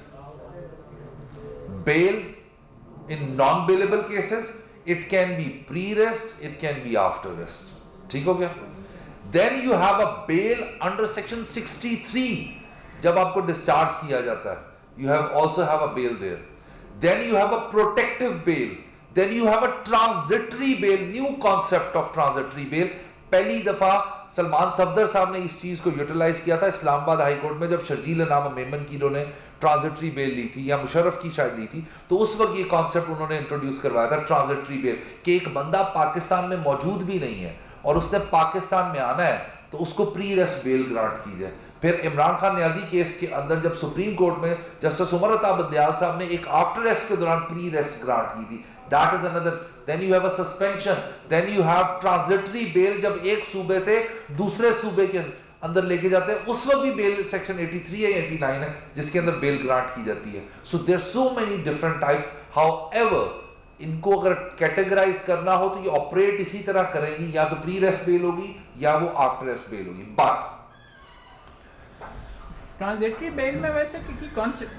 bail in non-bailable cases, it can be pre-rest, it can be after rest. ठीक हो गया? Then you have a bail under section 63, जब आपको discharge किया जाता है, you also have a bail there. Then you have a protective bail. Then you have a transitory bail, new concept of transitory bail. पहली दफा सलमान सफदर साहब ने इस चीज को यूटिलाइज किया था इस्लामाबाद हाई कोर्ट में, जब शर्जील नाम मेमन की इन्होंने ट्रांजिटरी बेल ली थी, या मुशर्रफ की शायद ली थी, तो उस वक्त ये कॉन्सेप्ट उन्होंने इंट्रोड्यूस करवाया था ट्रांजिटरी बेल, कि एक बंदा पाकिस्तान में मौजूद भी नहीं है और उसने पाकिस्तान में आना है तो उसको प्री रेस्ट बेल ग्रांट की जाए। फिर इमरान खान न्याजी केस के अंदर जब सुप्रीम कोर्ट में जस्टिस उमर अता बंदयाल साहब ने एक आफ्टर रेस्ट के दौरान प्री रेस्ट ग्रांट की थी, that is another. Then you have a suspension, then you have transitory bail, जब एक सूबे से दूसरे सूबे के अंदर लेके जाते हैं, उस वक्त भी बेल सेक्शन 83 है 89 है जिसके अंदर बेल ग्रांट की जाती है। So there are so many different types. However, इनको अगर कैटेगराइज करना हो तो ये ऑपरेट इसी तरह करेंगी, या तो प्री रेस्ट बेल होगी या वो आफ्टर रेस्ट बेल होगी। बट ट्रांजिटरी बेल में वैसे क्योंकि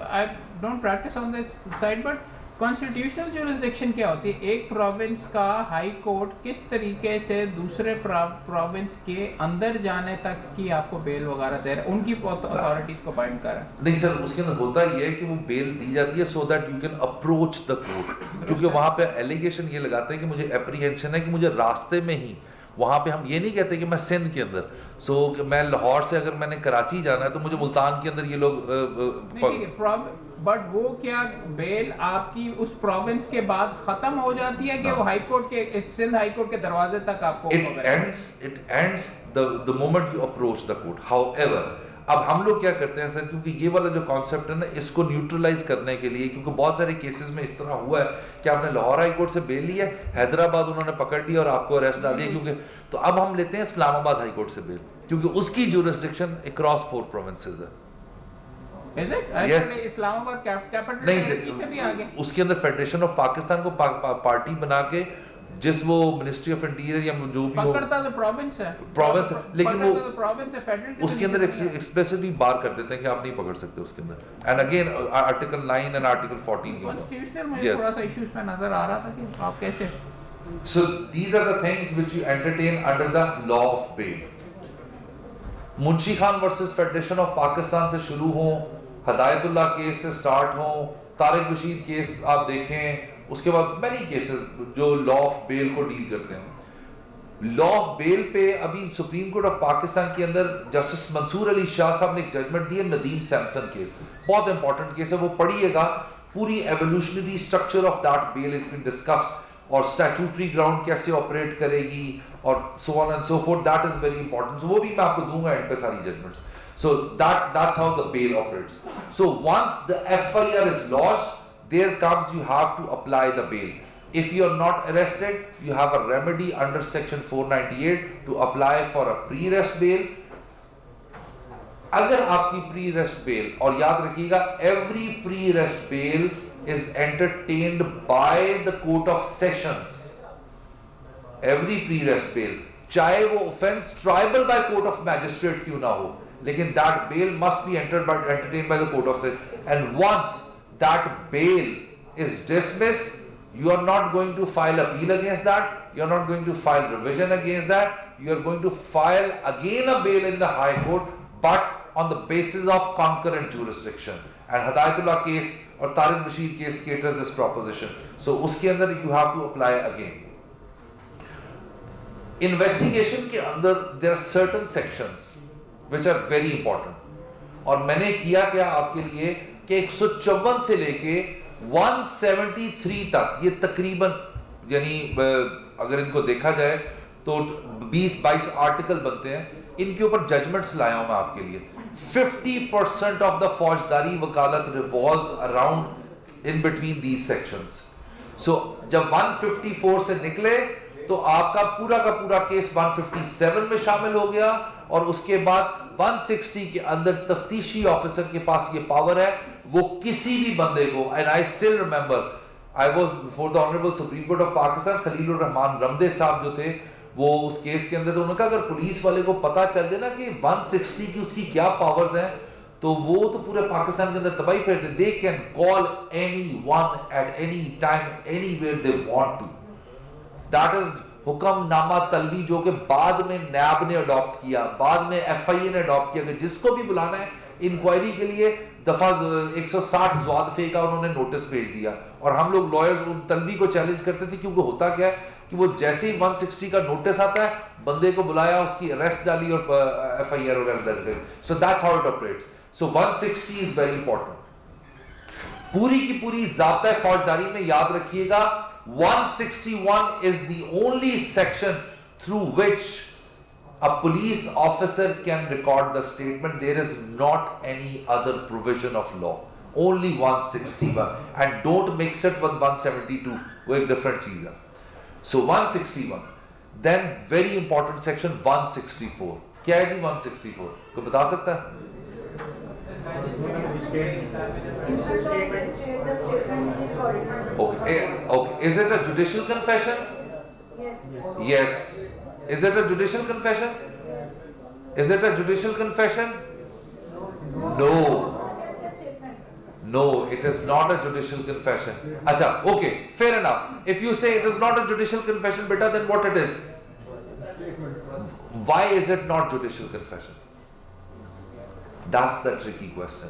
I don't practice on this side, but constitutional jurisdiction क्या होती है? एक प्रोविंस का हाई कोर्ट किस तरीके से दूसरे प्रोविंस के अंदर जाने तक की आपको बेल वगैरह दे रहा है, उनकी अथॉरिटीज को बाइंड कर रहा है? नहीं सर, उसके अंदर होता ये है कि वो बेल दी जाती है so that you can approach the court, क्योंकि वहां पे एलिगेशन ये लगाते हैं कि मुझे एप्रीहेंशन है कि मुझे रास्ते में ही, वहां पे हम ये नहीं कहते कि मैं सिंध के अंदर, सो मैं लाहौर से अगर मैंने कराची जाना है तो मुझे मुल्तान के अंदर ये लोग, बट वो क्या बेल आपकी उस प्रोविंस के बाद खत्म हो जाती है कि वो हाई कोर्ट के, सिंध हाई कोर्ट के दरवाजे तक आपको? It ends the moment you approach the court. However, अब हम लोग क्या करते हैं सर, क्योंकि ये वाला जो कॉन्सेप्ट है ना, इसको न्यूट्रलाइज करने के लिए, क्योंकि बहुत सारे केसेस में इस तरह हुआ है कि आपने लाहौर हाई कोर्ट से बेल ली है, हैदराबाद उन्होंने पकड़ लिया और आपको अरेस्ट डाल दिया, क्योंकि तो अब हम लेते हैं इस्लामाबाद हाई कोर्ट से बेल, क्योंकि उसकी ज्यूरिसडिक्शन अक्रॉस 4 प्रोविंसेस है। Is it? Yes. Islamabad capital नहीं से भी आगे उसके अंदर फेडरेशन ऑफ पाकिस्तान को पार्टी बना के जिस वो मिनिस्ट्री ऑफ इंटीरियर या जो भी हो, पकड़ता तो प्रोविंस है, लेकिन वो तो प्रोविंस है, फेडरल उसके अंदर एक्सप्रेसिवली बार कर देते हैं कि आप नहीं पकड़ सकते उसके अंदर। And again article 9 and article 14 constitutional मुझे थोड़ा सा इश्यूज पे नजर आ रहा था कि आप कैसे। So these are the things which you entertain under the law of bail. Munshi Khan versus federation of Pakistan से शुरू हो, हदायतुल्लाह केस से स्टार्ट हो, तारिक बशीर केस आप देखें, उसके बाद मैनी केसेस जो लॉ ऑफ बेल को डील करते हैं। लॉ ऑफ बेल पे अभी सुप्रीम कोर्ट ऑफ पाकिस्तान के अंदर जस्टिस मंसूर अली शाह साहब ने एक जजमेंट दी है, नदीम सैमसन केस, बहुत इंपॉर्टेंट केस है, वो पढ़िएगा, पूरी evolutionary structure of that bail is been discussed, और स्टैट्यूटरी ग्राउंड कैसे ऑपरेट करेगी और so on and so forth, that is very important. वो भी मैं आपको दूंगा एंड पे सारी judgments. So that's how the bail operates. So once the FIR is lodged, there comes you have to apply the bail. If you are not arrested, you have a remedy under section 498 to apply for a pre-arrest bail. अगर आपकी pre-arrest bail, और याद रखिएगा every pre-arrest bail is entertained by the court of sessions. Every pre-arrest bail, चाहे वो offense triable by court of magistrate क्यों ना हो, लेकिन that bail must be entertained by the court of sessions. And once that bail is dismissed, you are not going to file appeal against that, you are not going to file revision against that, you are going to file again a bail in the High Court, but on the basis of concurrent jurisdiction. And Hidayatullah case और Tariq Bashir case caters this proposition. So उसके अंदर you have to apply again. Investigation के अंदर there are certain sections which are very important. और मैंने किया क्या आपके लिए कि 154 से लेके 173 तक, ये तकरीबन यानी अगर इनको देखा जाए तो 20-22 आर्टिकल बनते हैं, इनके ऊपर जजमेंट्स लाया हूं मैं आपके लिए. 50% ऑफ द फौजदारी वकालत revolves around in between these sections. So जब 154 से निकले तो आपका का पूरा केस 157 में शामिल हो गया, और उसके बाद 160 के अंदर तफ्तीशी ऑफिसर के पास ये पावर है, वो किसी भी बंदे को, and I still remember I was before the honourable supreme court of Pakistan, Khalilur Rahman Ramday साहब जो थे वो उस केस के अंदर, तो उन्होंने कहा अगर पुलिस वाले को पता चल जाए ना कि 160 की उसकी क्या पावर्स हैं, तो वो तो पूरे पाकिस्तान के अंदर तबाही फेर दे. They can call anyone at any time anywhere they want to. That is हुक्मनामा तलबी, जो कि बाद में नैब ने अडॉप्ट किया, बाद में एफआईए ने अडॉप्ट किया कि जिसको भी बुलाना है इंक्वायरी के लिए दफा 160 ज़वादफे का उन्होंने नोटिस भेज दिया. और हम लोग लॉयर्स उन तलबी को चैलेंज करते थे, क्योंकि होता क्या है कि वो जैसे ही 160 का नोटिस आता है, बंदे को बुलाया, उसकी अरेस्ट डाली और एफआईआर वगैरह दर्ज करी. So that's how it operates. So 160 is very important. पूरी की पूरी ज़ाब्ता फौजदारी में याद रखिएगा 161 is the only section through which a police officer can record the statement. There is not any other provision of law. Only 161. And don't mix it with 172. वो एक different चीज है. So 161. Then very important section 164. क्या है जी 164? कोई बता सकता है? Okay. Is it a judicial confession? Yes. Is it a judicial confession? Is it a judicial confession? No. No, it is not a judicial confession. Acha, okay, fair enough. If you say it is not a judicial confession, beta, then what it is? Why is it not judicial confession? That's the tricky question.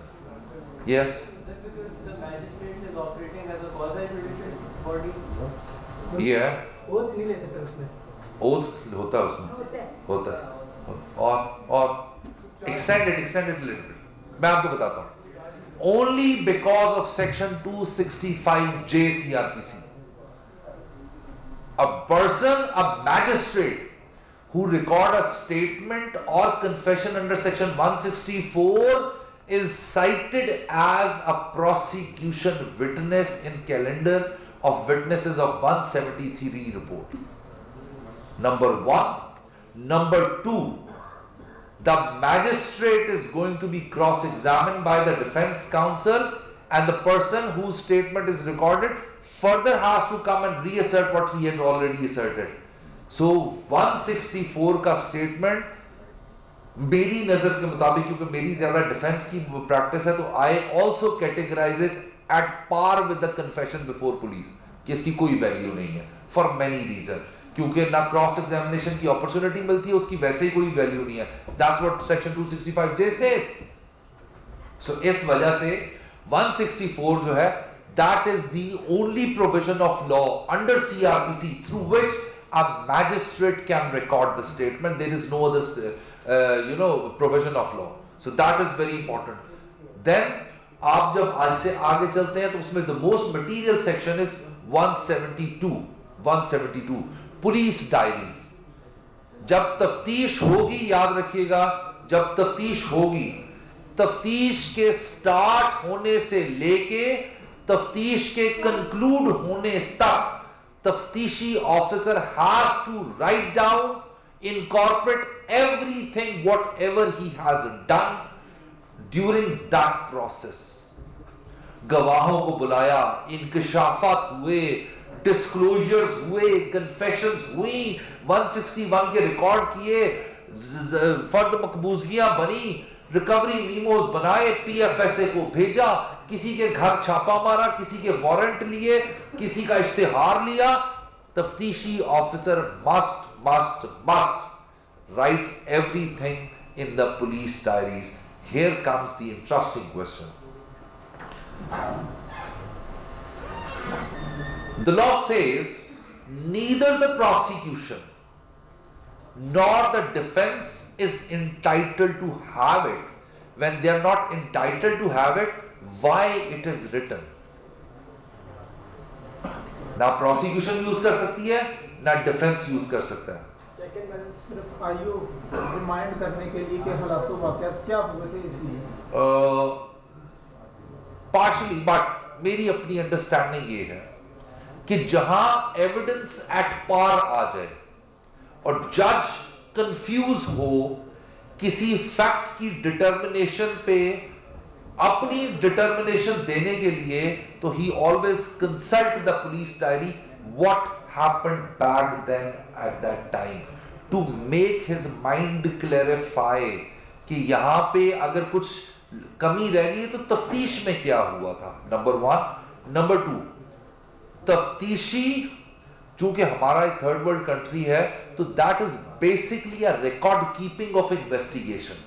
Yes? Because the magistrate is operating as a quasi-judicial body. Yeah. Oath नहीं लेते sir उसमें. Oath होता है उसमें. होता है. और extended little bit. मैं आपको बताता हूँ. Only because of section 265J CRPC, a person, a magistrate who record a statement or confession under section 164 is cited as a prosecution witness in calendar of witnesses of 173 report. Number one. Number two, the magistrate is going to be cross-examined by the defense counsel, and the person whose statement is recorded further has to come and reassert what he had already asserted. So 164 का statement मेरी नजर के मुताबिक, क्योंकि मेरी ज्यादा defence की practice है, तो I also categorise it at par with the confession before police, कि इसकी कोई वैल्यू नहीं है फॉर मेनी रीजन. क्योंकि ना क्रॉस एग्जामिनेशन की अपॉर्चुनिटी मिलती है, उसकी वैसे ही कोई वैल्यू नहीं है. That's what section 265J says. So इस वजह से 164 जो है, that is the only provision of law under CRPC through which a magistrate can record the statement. There is no other provision of law. So that is very important. Then आप जब आज से आगे चलते हैं तो उसमें the most material section is 172 police diaries. जब तफ्तीश होगी, याद रखिएगा, जब तफ्तीश होगी, तफ्तीश के स्टार्ट होने से लेके तफ्तीश के कंक्लूड होने तक तफ्तीशी officer has to write down, incorporate everything whatever he has done during that process. गवाहों को बुलाया, इंकशाफात हुए, डिस्क्लोजर्स हुए, कन्फेशंस हुई, 161 के रिकॉर्ड किए, फर्द मकबूजगियां बनी, रिकवरी मीमोज बनाए, PFSA को भेजा, किसी के घर छापा मारा, किसी के वारंट लिए, किसी का इश्तिहार लिया, तफ्तीशी officer must write everything in the police diaries. Here comes the interesting question. The law says neither the prosecution nor the defense is entitled to have it. When they are not entitled to have it, why it is written? ना prosecution use कर सकती है, ना defense use कर सकता है. Second में सिर्फ आयु रिमाइंड करने के लिए कि हालातों वाक़यात क्या हुए थे इसलिए. Partially, but मेरी अपनी अंडरस्टैंडिंग ये है कि जहां एविडेंस एट पार आ जाए और जज कंफ्यूज हो किसी फैक्ट की डिटर्मिनेशन पे अपनी डिटर्मिनेशन देने के लिए, तो he always consult the police diary what happened back then at that time to make his mind clarify कि यहां पे अगर कुछ कमी रह गई तो तफ्तीश में क्या हुआ था. नंबर 1. नंबर 2, तफ्तीशी चूंकि हमारा एक थर्ड वर्ल्ड कंट्री है, तो that is basically a record keeping of investigation,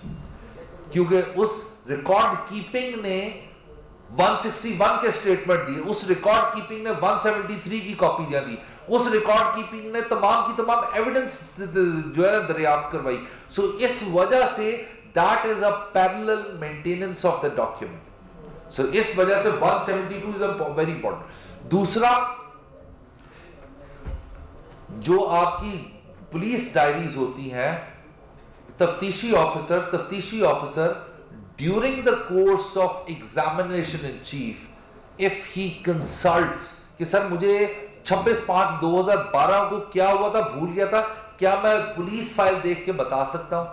क्योंकि उस रिकॉर्ड कीपिंग ने 161 के स्टेटमेंट दिए, उस रिकॉर्ड कीपिंग ने 173 की कॉपी दी, उस रिकॉर्ड कीपिंग ने तमाम की तमाम एविडेंस जो है दरियाफ्त करवाई. सो इस वजह से that is a parallel maintenance of the document. So इस वजह से 172 इज अ वेरी इंपॉर्टेंट. दूसरा, जो आपकी पुलिस डायरीज होती हैं, तफ्तीशी officer during the course of examination in chief, if he consults कि सर मुझे 26/5/2012 को क्या हुआ था, भूल गया था, क्या मैं पुलिस फाइल देख के बता सकता हूं,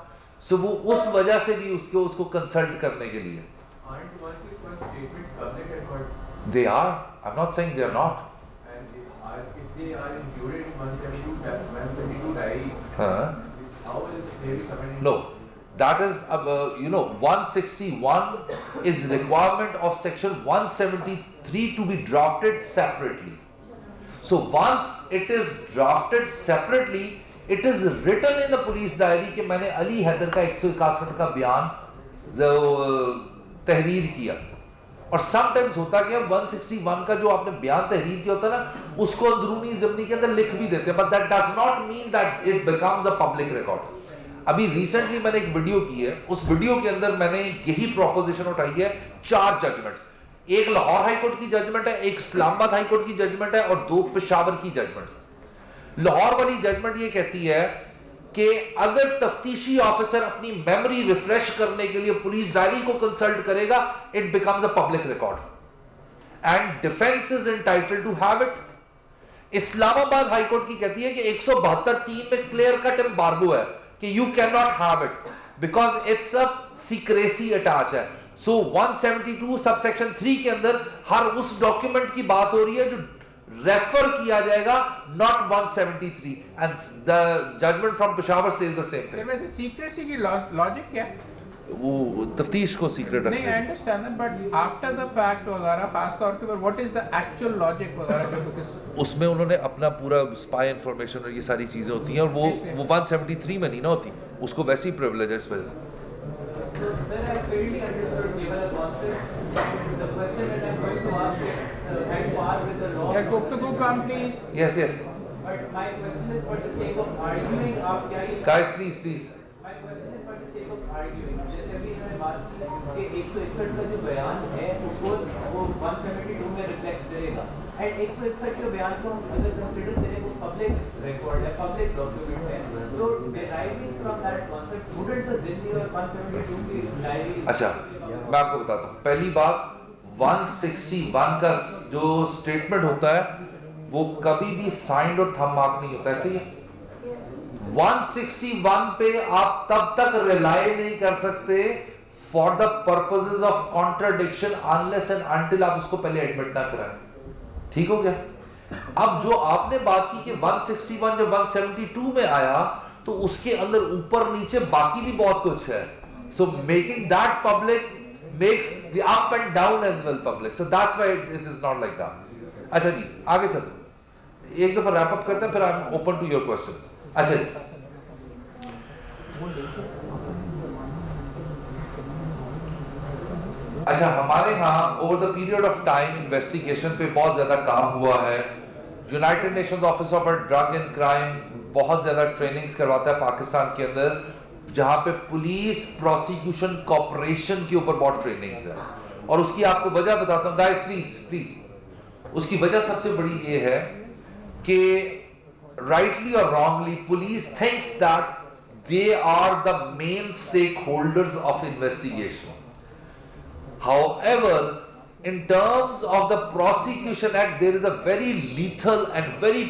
सो वो उस वजह से भी उसको कंसल्ट करने के लिए. Aren't 161 statements public record? They are. I'm not saying they are not. And if they are included in 172 diary, how will they be submitted? No, that is 161 is requirement of section 173 to be drafted separately. So once it is drafted separately, it is written in the police diary कि मैंने अली हैदर का 161 का बयान तहरीर किया. और sometimes होता क्या, 161 का जो आपने बयान तहरीर किया होता है ना, उसको अंदरूनी ज़मीनी के अंदर लिख भी देते हैं, but that does not mean that it becomes a public record. अभी रिसेंटली मैंने एक वीडियो की है, उस वीडियो के अंदर मैंने यही प्रोपोजिशन उठाई है. 4 जजमेंट्स, एक लाहौर हाई कोर्ट की जजमेंट है, एक इस्लामाबाद हाई कोर्ट की जजमेंट है और 2 पेशावर की जजमेंट्स. लाहौर वाली जजमेंट ये कहती है कि अगर तफ्तीशी ऑफिसर अपनी मेमोरी रिफ्रेश करने के लिए पुलिस डायरी को कंसल्ट करेगा, it becomes a public record and defence is entitled to have it. Islamabad high court की कहती है कि 172(3) में क्लियर कट एम्बार्गो है कि you can not have it because it's a secrecy attach है. सो 172 सबसेक्शन 3 के अंदर हर उस डॉक्यूमेंट की बात हो रही है जो रेफर किया जाएगा, not 173, and the judgment from Peshawar says the same thing. वैसे सीक्रेसी की लॉजिक क्या है? वो तफ्तीश को सीक्रेट नहीं, I understand that, but after the fact वगैरह खास तौर के ऊपर what is the actual logic वगैरह के, बिकॉज़ उसमें उन्होंने अपना पूरा स्पाई इंफॉर्मेशन और ये सारी चीजें होती हैं, और वो 173 में नहीं ना होती, उसको वैसे ही प्रिविलेज है इस वजह से. So, sir, I clearly understood given the concept. The question that I'm going to ask is at par with the law. क्या गुफ्तगू come please. Yes, yes. But my question is for the sake of arguing, आप क्या ये? Guys, please. My question is for the sake of arguing. जैसे अभी इन्होंने बात की कि 161 का जो बयान है वो 172 में रिफ्लेक्ट करेगा. एंड 161 के बयान को हम अगर कंसीडर करें वो पब्लिक रिकॉर्ड है, पब्लिक डॉक्यूमेंट है, तो deriving from that concept wouldn't the जिन्नी और 172 की डायरी. अच्छा, मैं आपको बताता हूँ. पहली बात, 161 का जो स्टेटमेंट होता है वो कभी भी साइंड और थंब मार्क नहीं होता, ऐसे ही. 161 पे आप तब तक रिलाई नहीं कर सकते for the purposes of contradiction unless and until आप उसको पहले एडमिट ना कराएं. ठीक हो गया? अब जो आपने बात की कि 161 जब 172 में आया तो उसके अंदर ऊपर नीचे बाकी भी बहुत कुछ है. So making that public makes the up and down as well public. So that's why it is not like that. अच्छा जी, आगे चलो. एक दफा wrap up करते हैं, फिर I'm open to your questions. अच्छा जी. अच्छा, हमारे यहाँ over the period of time investigation पे बहुत ज़्यादा काम हुआ है. United Nations office of drug and crime बहुत ज़्यादा ट्रेनिंग्स करवाता है पाकिस्तान के अंदर, जहाँ पे पुलिस प्रोसिक्यूशन कॉपरेशन के ऊपर बहुत ट्रेनिंग्स है. और उसकी आपको वजह बताता हूँ गाइस, प्लीज. उसकी वजह सबसे बड़ी ये है कि राइटली और wrongly police thinks that they are the main stakeholders of investigation. However, in terms of the Prosecution Act, there is a very lethal and very,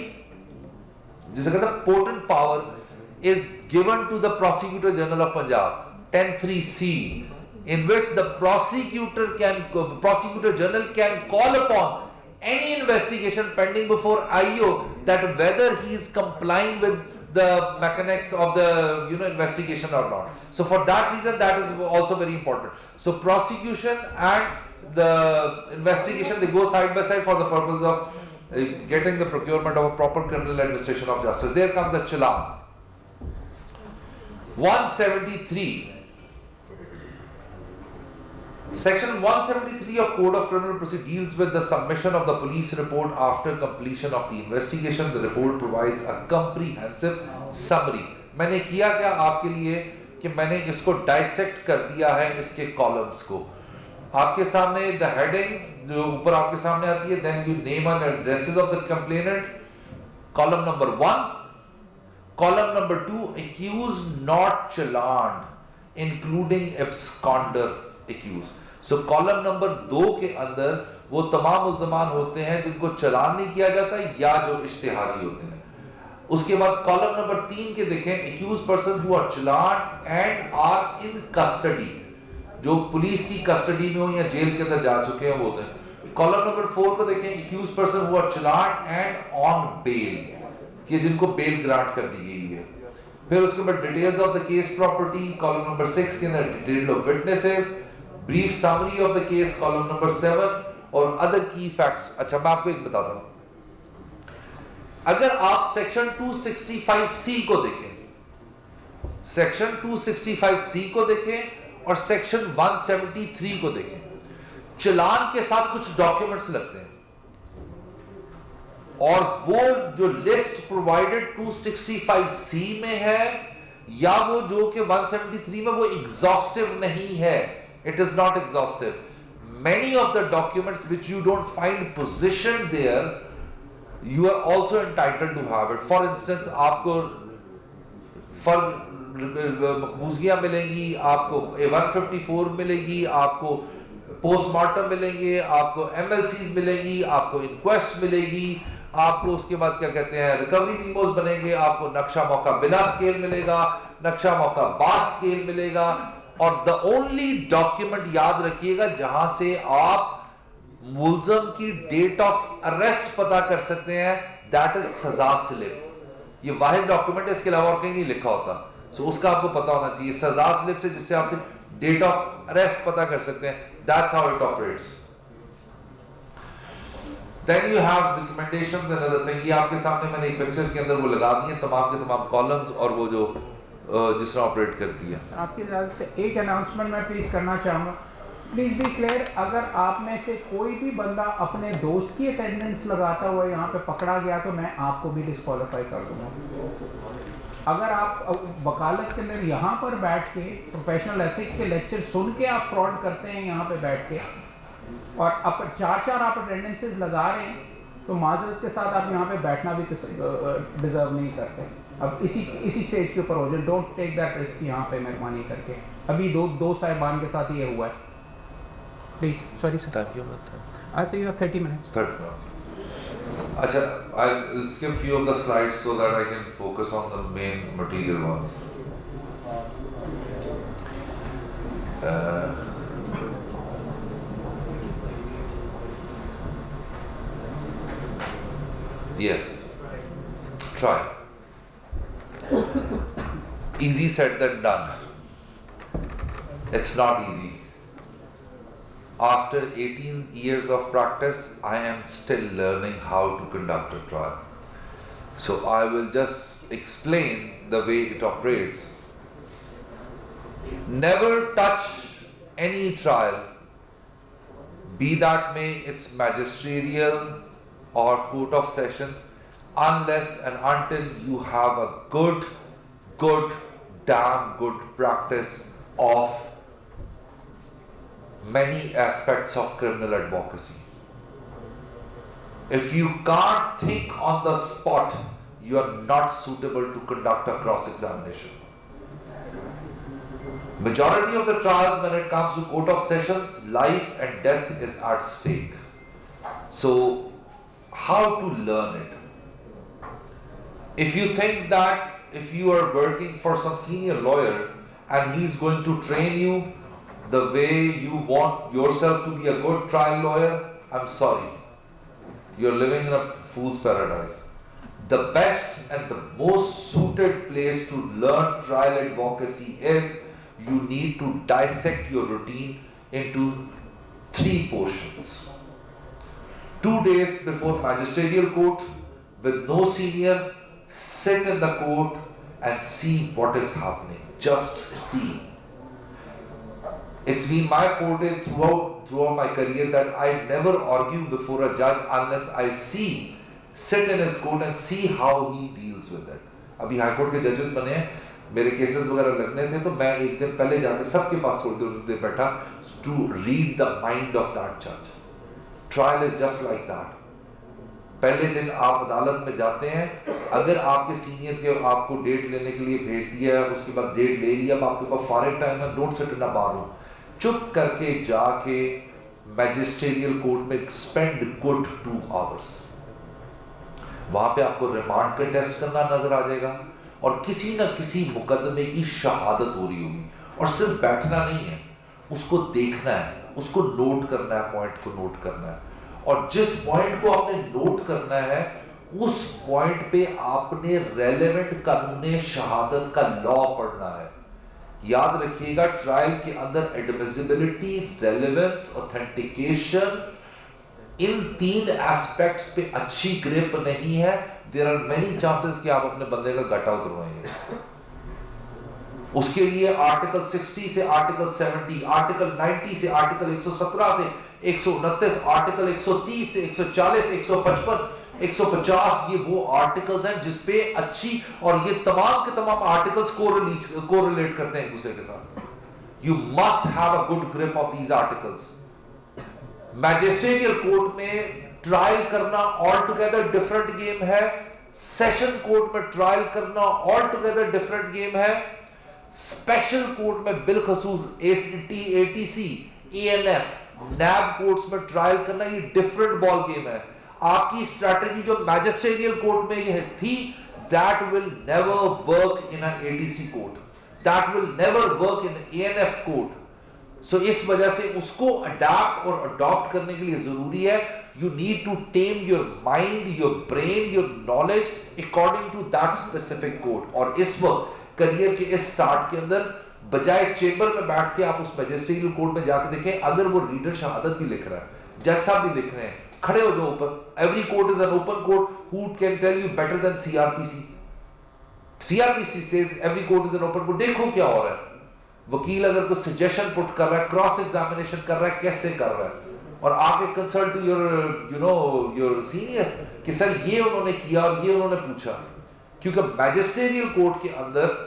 जिसे कहते हैं potent power is given to the Prosecutor General of Punjab, 10(3)(c), in which the Prosecutor General can call upon any investigation pending before IO that whether he is complying with the mechanics of the investigation or not. So for that reason, that is also very important. So prosecution and the investigation, they go side by side for the purpose of getting the procurement of a proper criminal administration of justice. There comes the challan. 173. Section 173 of Code of Criminal Procedure deals with the submission of the police report after completion of the investigation. The report provides a comprehensive summary. मैंने किया क्या आपके लिए कि मैंने इसको dissect कर दिया है इसके कॉलम्स को. आपके सामने द हेडिंग जो ऊपर आपके सामने आती है, then you name and addresses of the complainant, column number 1, column number 2, accused not challaned including absconder accused. So column number 2 के अंदर वो तमाम मुल्ज़मान होते हैं जिनको चालान नहीं किया जाता या जो इश्तिहारी होते हैं. उसके बाद कॉलम नंबर 3 के देखें, accused person who are challaned and are in custody, जो पुलिस की कस्टडी में हो या जेल के अंदर जा चुके हैं वो होते हैं. कॉलम नंबर 4 को देखें, accused person who are challaned and on bail, कि जिनको बेल ग्रांट कर दी गई है. फिर उसके बाद details of the case property, column number 6 के अंदर detail of witnesses, brief summary of the case, column number 7, और अदर की फैक्ट्स. अच्छा, मैं आपको एक बताता हूं. अगर आप सेक्शन 265C को देखें, सेक्शन 265C को देखें और सेक्शन 173 को देखें, चालान के साथ कुछ डॉक्यूमेंट्स लगते हैं और वो जो लिस्ट प्रोवाइडेड 265C में है या वो जो कि 173 में, वो एग्जॉस्टिव नहीं है. It is not exhaustive. Many of the documents which you don't find positioned there, you are also entitled to have it. For instance, आपको मकबूजियाँ मिलेंगी, आपको A154 मिलेगी, आपको पोस्टमार्टम मिलेंगे, आपको MLCs मिलेंगी, आपको इंक्वेस्ट मिलेगी, आपको उसके बाद क्या कहते हैं रिकवरी मीमोज बनेंगे, आपको नक्शा मौका बिला स्केल मिलेगा, नक्शा मौका बास स्केल मिलेगा. और द ओनली डॉक्यूमेंट याद रखिएगा जहां से आप मुल्ज़म की डेट ऑफ अरेस्ट पता कर सकते हैं, दैट इज सजा स्लिप. ये वाहिद डॉक्यूमेंट है, इसके अलावा और कहीं नहीं लिखा होता. सो उसका आपको पता होना चाहिए. सजा स्लिप से जिससे आप डेट ऑफ अरेस्ट पता कर सकते हैं. That's how it operates. Then you have recommendations and other thing. ये आपके सामने मैंने एक पिक्चर के अंदर वो लगा दिए तमाम के तमाम कॉलम्स और वो जो जिस तरह ऑपरेट करती है. आपकी इजाज़त से एक अनाउंसमेंट मैं प्लीज़ करना चाहूँगा. प्लीज़ बी क्लियर, अगर आप में से कोई भी बंदा अपने दोस्त की अटेंडेंस लगाता हुआ यहाँ पे पकड़ा गया तो मैं आपको भी डिस्क्वालीफाई कर दूँगा. अगर आप वकालत के अंदर यहाँ पर बैठ के प्रोफेशनल एथिक्स के लेक्चर सुन के आप फ्रॉड करते हैं यहाँ पे बैठ के और अब चार आप अटेंडेंसेस लगा रहे हैं, तो माजरत के साथ आप यहाँ पे बैठना भी डिज़र्व नहीं करते. अब इसी स्टेज के ऊपर हो जाए, डोंट टेक दैट रिस्क यहाँ पे मेहरबानी करके. अभी दो साहिबान के साथ ये हुआ है. Please sorry sir. Thank you. अच्छा, यू हैव 30 minutes. अच्छा, I'll skip few of the slides so that I can focus on the main material ones. Yes, try. Easy said than done. It's not easy. After 18 years of practice, I am still learning how to conduct a trial. So I will just explain the way it operates. Never touch any trial, be that may it's magisterial or court of session, unless and until you have a damn good practice of many aspects of criminal advocacy. If you can't think on the spot, you are not suitable to conduct a cross-examination. Majority of the trials, when it comes to court of sessions, life and death is at stake. So, how to learn it? If you think that if you are working for some senior lawyer and he's going to train you the way you want yourself to be a good trial lawyer, I'm sorry. You're living in a fool's paradise. The best and the most suited place to learn trial advocacy is you need to dissect your routine into 3 portions. 2 days before magisterial court, with no senior, sit in the court and see what is happening. Just see. It's been my forte throughout my career that I never argue before a judge unless I sit in his court and see how he deals with it. अभी high court के जजेस बने हैं, मेरे cases वगैरह लगने थे तो मैं एक दिन पहले जाकर सबके पास थोड़ी देर बैठा to read the mind of that judge. Trial is just like that. पहले दिन आप अदालत में जाते हैं, अगर आपके सीनियर के आपको डेट लेने के लिए भेज दिया, उसके बाद डेट ले लिया, अब आपके पास फारिग टाइम है, don't sit in a bar room, चुप करके जाके मैजिस्ट्रियल कोर्ट में स्पेंड गुड 2 आवर्स. वहां पे आपको रिमांड का टेस्ट करना नजर आ जाएगा और किसी न किसी मुकदमे की शहादत हो रही होगी. और सिर्फ बैठना नहीं है, उसको देखना है, उसको नोट करना है, पॉइंट को नोट करना है. और जिस पॉइंट को आपने नोट करना है, उस पॉइंट पे आपने रेलेवेंट कानून शहादत का लॉ पढ़ना है. याद रखिएगा, ट्रायल के अंदर एडमिसिबिलिटी, रेलेवेंस, ऑथेंटिकेशन, इन 3 एस्पेक्ट्स पे अच्छी ग्रिप नहीं है, देयर आर मेनी चांसेस कि आप अपने बंदे का गटा उतरवाएंगे. उसके लिए आर्टिकल 60 से आर्टिकल 70, आर्टिकल 90 से आर्टिकल 117 से 129, आर्टिकल 130 से 140, 155, 150, ये वो आर्टिकल्स हैं जिसपे अच्छी, और ये तमाम के तमाम आर्टिकल्स कोरिलेट करते हैं एक दूसरे के साथ. You must have a good grip of these articles. Magisterial court में ट्रायल करना ऑल टुगेदर डिफरेंट गेम है. सेशन कोर्ट में ट्रायल करना ऑल टुगेदर डिफरेंट गेम है. स्पेशल कोर्ट में बिलखसूस ATC, ANF, नैब कोर्ट्स में ट्रायल करना ये डिफरेंट बॉल गेम है. आपकी स्ट्रैटेजी जो मैजिस्ट्रियल कोर्ट में ये थी, that will never work in an ATC court, that will never work in ANF court. So इस वजह से उसको अडैप्ट और अडॉप्ट करने के लिए जरूरी है, you need to tame your mind, your brain, your knowledge according to that specific court. और इस वक्त करियर के इस स्टार्ट के अंदर, बजाय चेंबर में बैठ के आप उस मैजिस्ट्रियल कोर्ट में जाकर देखें, अगर वो रीडर शहादत भी लिख रहा है, जज साहब भी लिख रहे हैं, खड़े हो जाओ ऊपर. Every court is an open court. Who can tell you better than CRPC? CRPC says every court is an open court. देखो क्या हो रहा है. वकील अगर कुछ सजेशन पुट कर रहा है, क्रॉस एग्जामिनेशन कर रहा है, कैसे कर रहा है, और आप एक कंसल्ट टू योर सीनियर कि सर ये उन्होंने किया और ये उन्होंने पूछा. क्योंकि मैजिस्ट्रियल कोर्ट के अंदर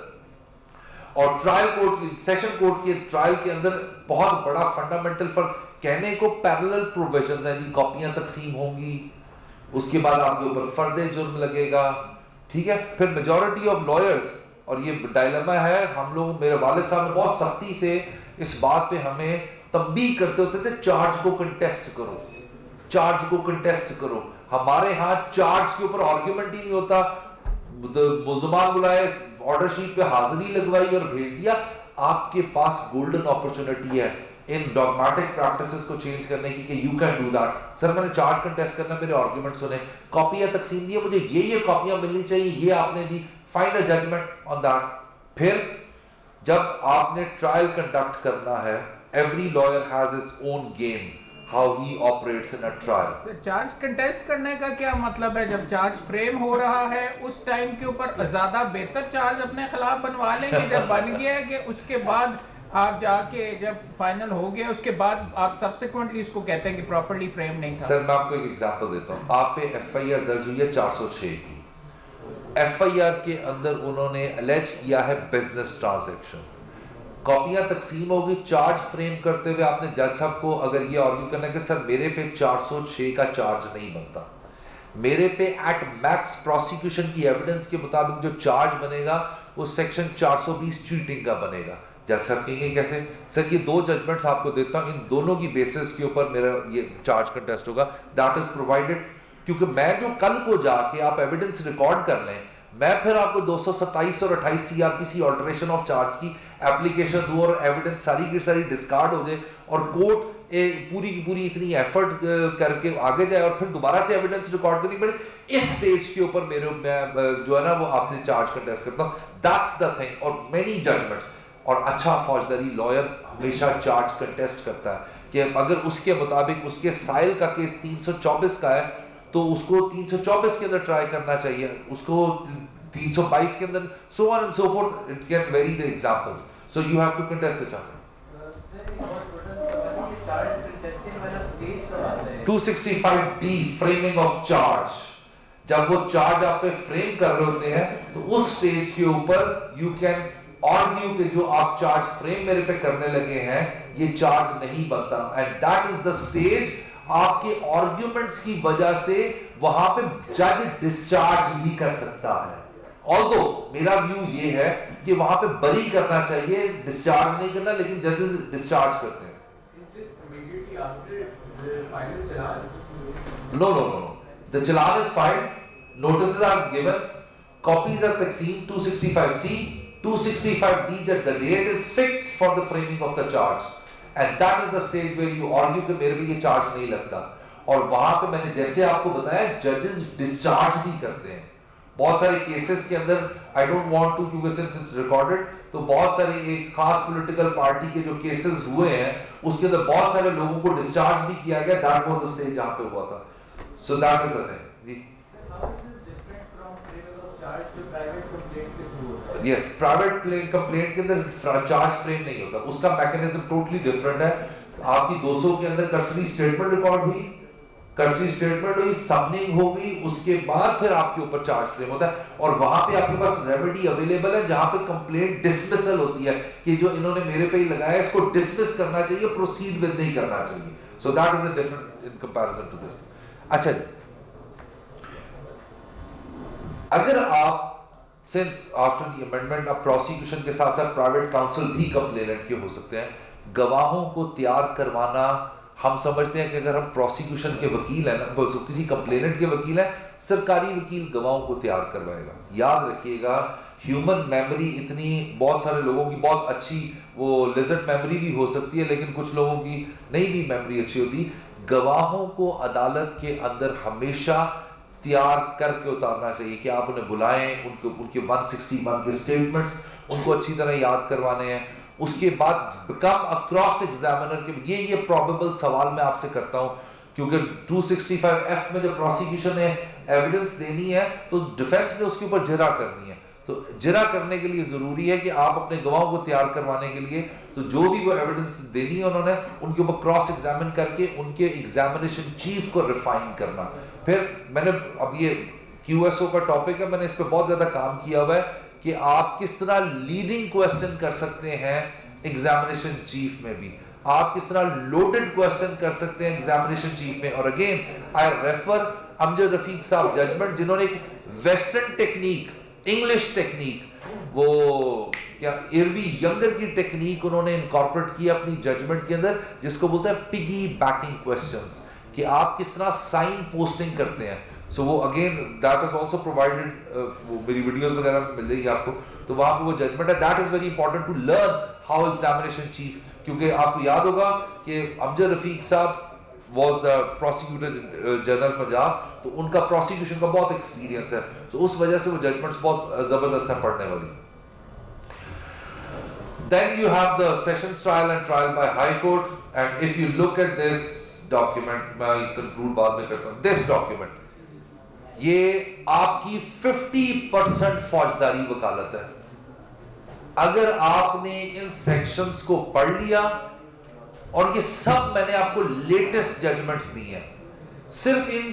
और ट्रायल कोर्ट, सेशन कोर्ट के ट्रायल के अंदर बहुत बड़ा फंडामेंटल फर्क. कहने को पैरेलल प्रोविजंस हैं जी, कॉपियां तकसीम होंगी, उसके बाद आपके ऊपर फर्दे जुर्म लगेगा, ठीक है. फिर मेजॉरिटी ऑफ लॉयर्स, और ये डायलेमा है, हम लोग, मेरे वालिद साहब ने बहुत सख्ती से इस बात पे हमें तंबीह करते होते थे, चार्ज को कंटेस्ट करो, चार्ज को कंटेस्ट करो. हमारे यहाँ चार्ज के ऊपर आर्ग्यूमेंट ही नहीं होता. मुल्ज़मान बुलाए, ऑर्डर शीट पे हाजिरी लगवाई और भेज दिया. आपके पास गोल्डन अपॉर्चुनिटी है इन डॉगमेटिक प्रैक्टिसेस को चेंज करने की कि you can do that. Sir मैंने चार्ज कंटेस्ट करना, मेरे आर्ग्यूमेंट सुने, कॉपियां तकसीम दी, मुझे ये कॉपियां मिलनी चाहिए, ये आपने दी, find a judgment on that. फिर जब आपने ट्रायल कंडक्ट करना है, every lawyer has his own game how he operates in a trial. तो चार्ज कंटेस्ट करने का क्या मतलब है? जब चार्ज फ्रेम हो रहा है उस टाइम के ऊपर ज़्यादा बेहतर चार्ज अपने खिलाफ बनवा लेंगे, जब बन गया है कि उसके बाद आप जाके जब फाइनल हो गया उसके बाद आप सब्सिक्वेंटली उसको कहते हैं कि प्रॉपर्ली फ्रेम नहीं था। सर मैं आपको एक एग्जांपल देता हूँ। आप पे FIR दर्ज हुई है 406 की। FIR के अंदर उन्होंने अलेज किया है बिजनेस ट्रांजैक्शन, कॉपियां तकसीम होगी, चार्ज फ्रेम करते हुए आपने जज साहब को अगर ये आर्ग्यू करना है कि सर मेरे पे 406 का चार्ज नहीं बनता, मेरे पे एट मैक्स प्रोसिक्यूशन की एविडेंस के मुताबिक जो चार्ज बनेगा वो सेक्शन 420 चीटिंग का बनेगा, जज साहब कहेंगे कैसे? सर ये दो जजमेंट्स आपको देता हूँ, इन दोनों की बेसिस के ऊपर मेरा ये चार्ज कंटेस्ट होगा, दैट इज प्रोवाइडेड। क्योंकि मैं जो कल को जाके आप एविडेंस रिकॉर्ड कर लें, मैं फिर आपको 227 और 28 CRPC ऑल्टरेशन ऑफ चार्ज की एप्लीकेशन दूं और एविडेंस सारी की सारी डिस्कार्ड हो जाए और कोर्ट पूरी की पूरी इतनी एफर्ट करके आगे जाए और फिर दोबारा से एविडेंस रिकॉर्ड करनी पड़े, इस स्टेज के ऊपर मेरे मैं जो है ना वो आपसे चार्ज कंटेस्ट करता हूं। That's the thing. और मेनी जजमेंट्स और अच्छा फौजदारी लॉयर हमेशा चार्ज कंटेस्ट करता है कि अगर उसके मुताबिक उसके साइल का केस 324 का है तो उसको 324 के अंदर ट्राई करना चाहिए, उसको 322 के अंदर, so on and so forth. It can vary the examples. So you have to contest the charge. 265D framing of charge. जब वो चार्ज आप पे फ्रेम कर रहे होते हैं तो उस स्टेज के ऊपर यू कैन आर्ग्यू कि जो आप चार्ज फ्रेम मेरे पे करने लगे हैं ये चार्ज नहीं बनता, and that is the stage आपके आर्ग्यूमेंट्स की वजह से वहां पे जज डिस्चार्ज भी कर सकता है। ऑल्दो मेरा व्यू ये है कि वहां पे बरी करना चाहिए, डिस्चार्ज नहीं करना, लेकिन जजेस डिस्चार्ज करते हैं। No. The challan is filed, notices are given, copies are taqseem 265C, 265D, that the date is fixed for the framing of the charge, and that is the stage where you argue कि मेरे पे ये charge नहीं लगता, और वहां पे मैंने जैसे आपको बताया जजेस डिस्चार्ज भी करते हैं। बहुत सारे केसेस के अंदर आई डोंट वांट टू, क्योंकि सिंस इट्स रिकॉर्डेड, तो बहुत सारे एक खास पॉलिटिकल पार्टी के जो केसेस हुए हैं उसके अंदर बहुत सारे लोगों को डिस्चार्ज भी किया गया, दैट वाज द स्टेज जहां पे हुआ था। So that is the thing जी। यस, प्राइवेट कंप्लेंट के अंदर चार्ज फ्रेम नहीं होता, उसका मैकेनिज्म टोटली डिफरेंट है। आपकी 200 के अंदर कर्सरी स्टेटमेंट रिकॉर्ड हुई, कर्सरी स्टेटमेंट हुई, सबनिंग हो गई, उसके बाद फिर आपके ऊपर चार्ज फ्रेम होता है, और वहां पे आपके पास रेमेडी अवेलेबल है जहां पे कंप्लेंट डिसमिसल होती है कि जो इन्होंने मेरे पे ही लगाया इसको डिसमिस करना चाहिए, प्रोसीड विद नहीं करना चाहिए। So that is a different in comparison to this. अच्छा, अगर आप सिंस आफ्टर द अमेंडमेंट अब प्रोसिक्यूशन के साथ साथ प्राइवेट काउंसिल भी कंप्लेनेंट के हो सकते हैं, गवाहों को तैयार करवाना, हम समझते हैं कि अगर हम प्रोसिक्यूशन के वकील हैं ना, किसी कंप्लेनेंट के वकील हैं, सरकारी वकील गवाहों को तैयार करवाएगा। याद रखिएगा, ह्यूमन मेमोरी इतनी, बहुत सारे लोगों की बहुत अच्छी वो लिजर्ड मेमोरी भी हो सकती है, लेकिन कुछ लोगों की नहीं भी मेमोरी अच्छी होती। गवाहों को अदालत के अंदर हमेशा तैयार करके उतारना चाहिए कि आप उन्हें बुलाएं, उनके 161 के स्टेटमेंट्स उनको अच्छी तरह याद करवाने हैं। उसके बाद बिकम अ क्रॉस एग्जामिनर के ये प्रोबेबल सवाल मैं आपसे करता हूं, क्योंकि 265F में जब प्रोसिक्यूशन ने एविडेंस देनी है तो डिफेंस ने उसके ऊपर जिरा करनी है, तो जिरा करने के लिए जरूरी है कि आप अपने गवाहों को तैयार करवाने के लिए तो जो भी वो एविडेंस देनी है उन्होंने उनके ऊपर क्रॉस एग्जामिन करके उनके एग्जामिनेशन चीफ को रिफाइन करना। फिर मैंने अब ये QSO का टॉपिक है, मैंने इस पर बहुत ज्यादा काम किया हुआ है कि आप किस तरह लीडिंग क्वेश्चन कर सकते हैं एग्जामिनेशन चीफ में भी, आप किस तरह लोडेड क्वेश्चन कर सकते हैं एग्जामिनेशन चीफ में। और again I refer Amjad Rafiq साहब जजमेंट, जिन्होंने एक वेस्टर्न टेक्निक, इंग्लिश टेक्निक, वो क्या इरवी यंगर की टेक्निक उन्होंने इनकॉर्पोरेट की अपनी जजमेंट के अंदर, जिसको बोलते हैं पिगी बैकिंग क्वेश्चंस, कि आप किस तरह साइन पोस्टिंग करते हैं। सो वो again that is also provided, वो मेरी वीडियोस वगैरह में मिल जाएगी आपको, तो वहां पे वो जजमेंट है। That is very important to learn how examination chief, क्योंकि आपको याद होगा कि अमजद रफीक साहब was the prosecutor general Punjab, तो उनका प्रोसिक्यूशन का बहुत एक्सपीरियंस है, तो उस वजह से वो जजमेंट्स बहुत जबरदस्त है पढ़ने वाली। then you have the sessions trial and trial by High Court, and if you look at this document, मैं conclude बाद में करता हूँ, this document, ये आपकी 50% फौजदारी वकालत है। अगर आपने इन सेक्शंस को पढ़ लिया, और ये सब मैंने आपको लेटेस्ट जजमेंट्स दी हैं, सिर्फ इन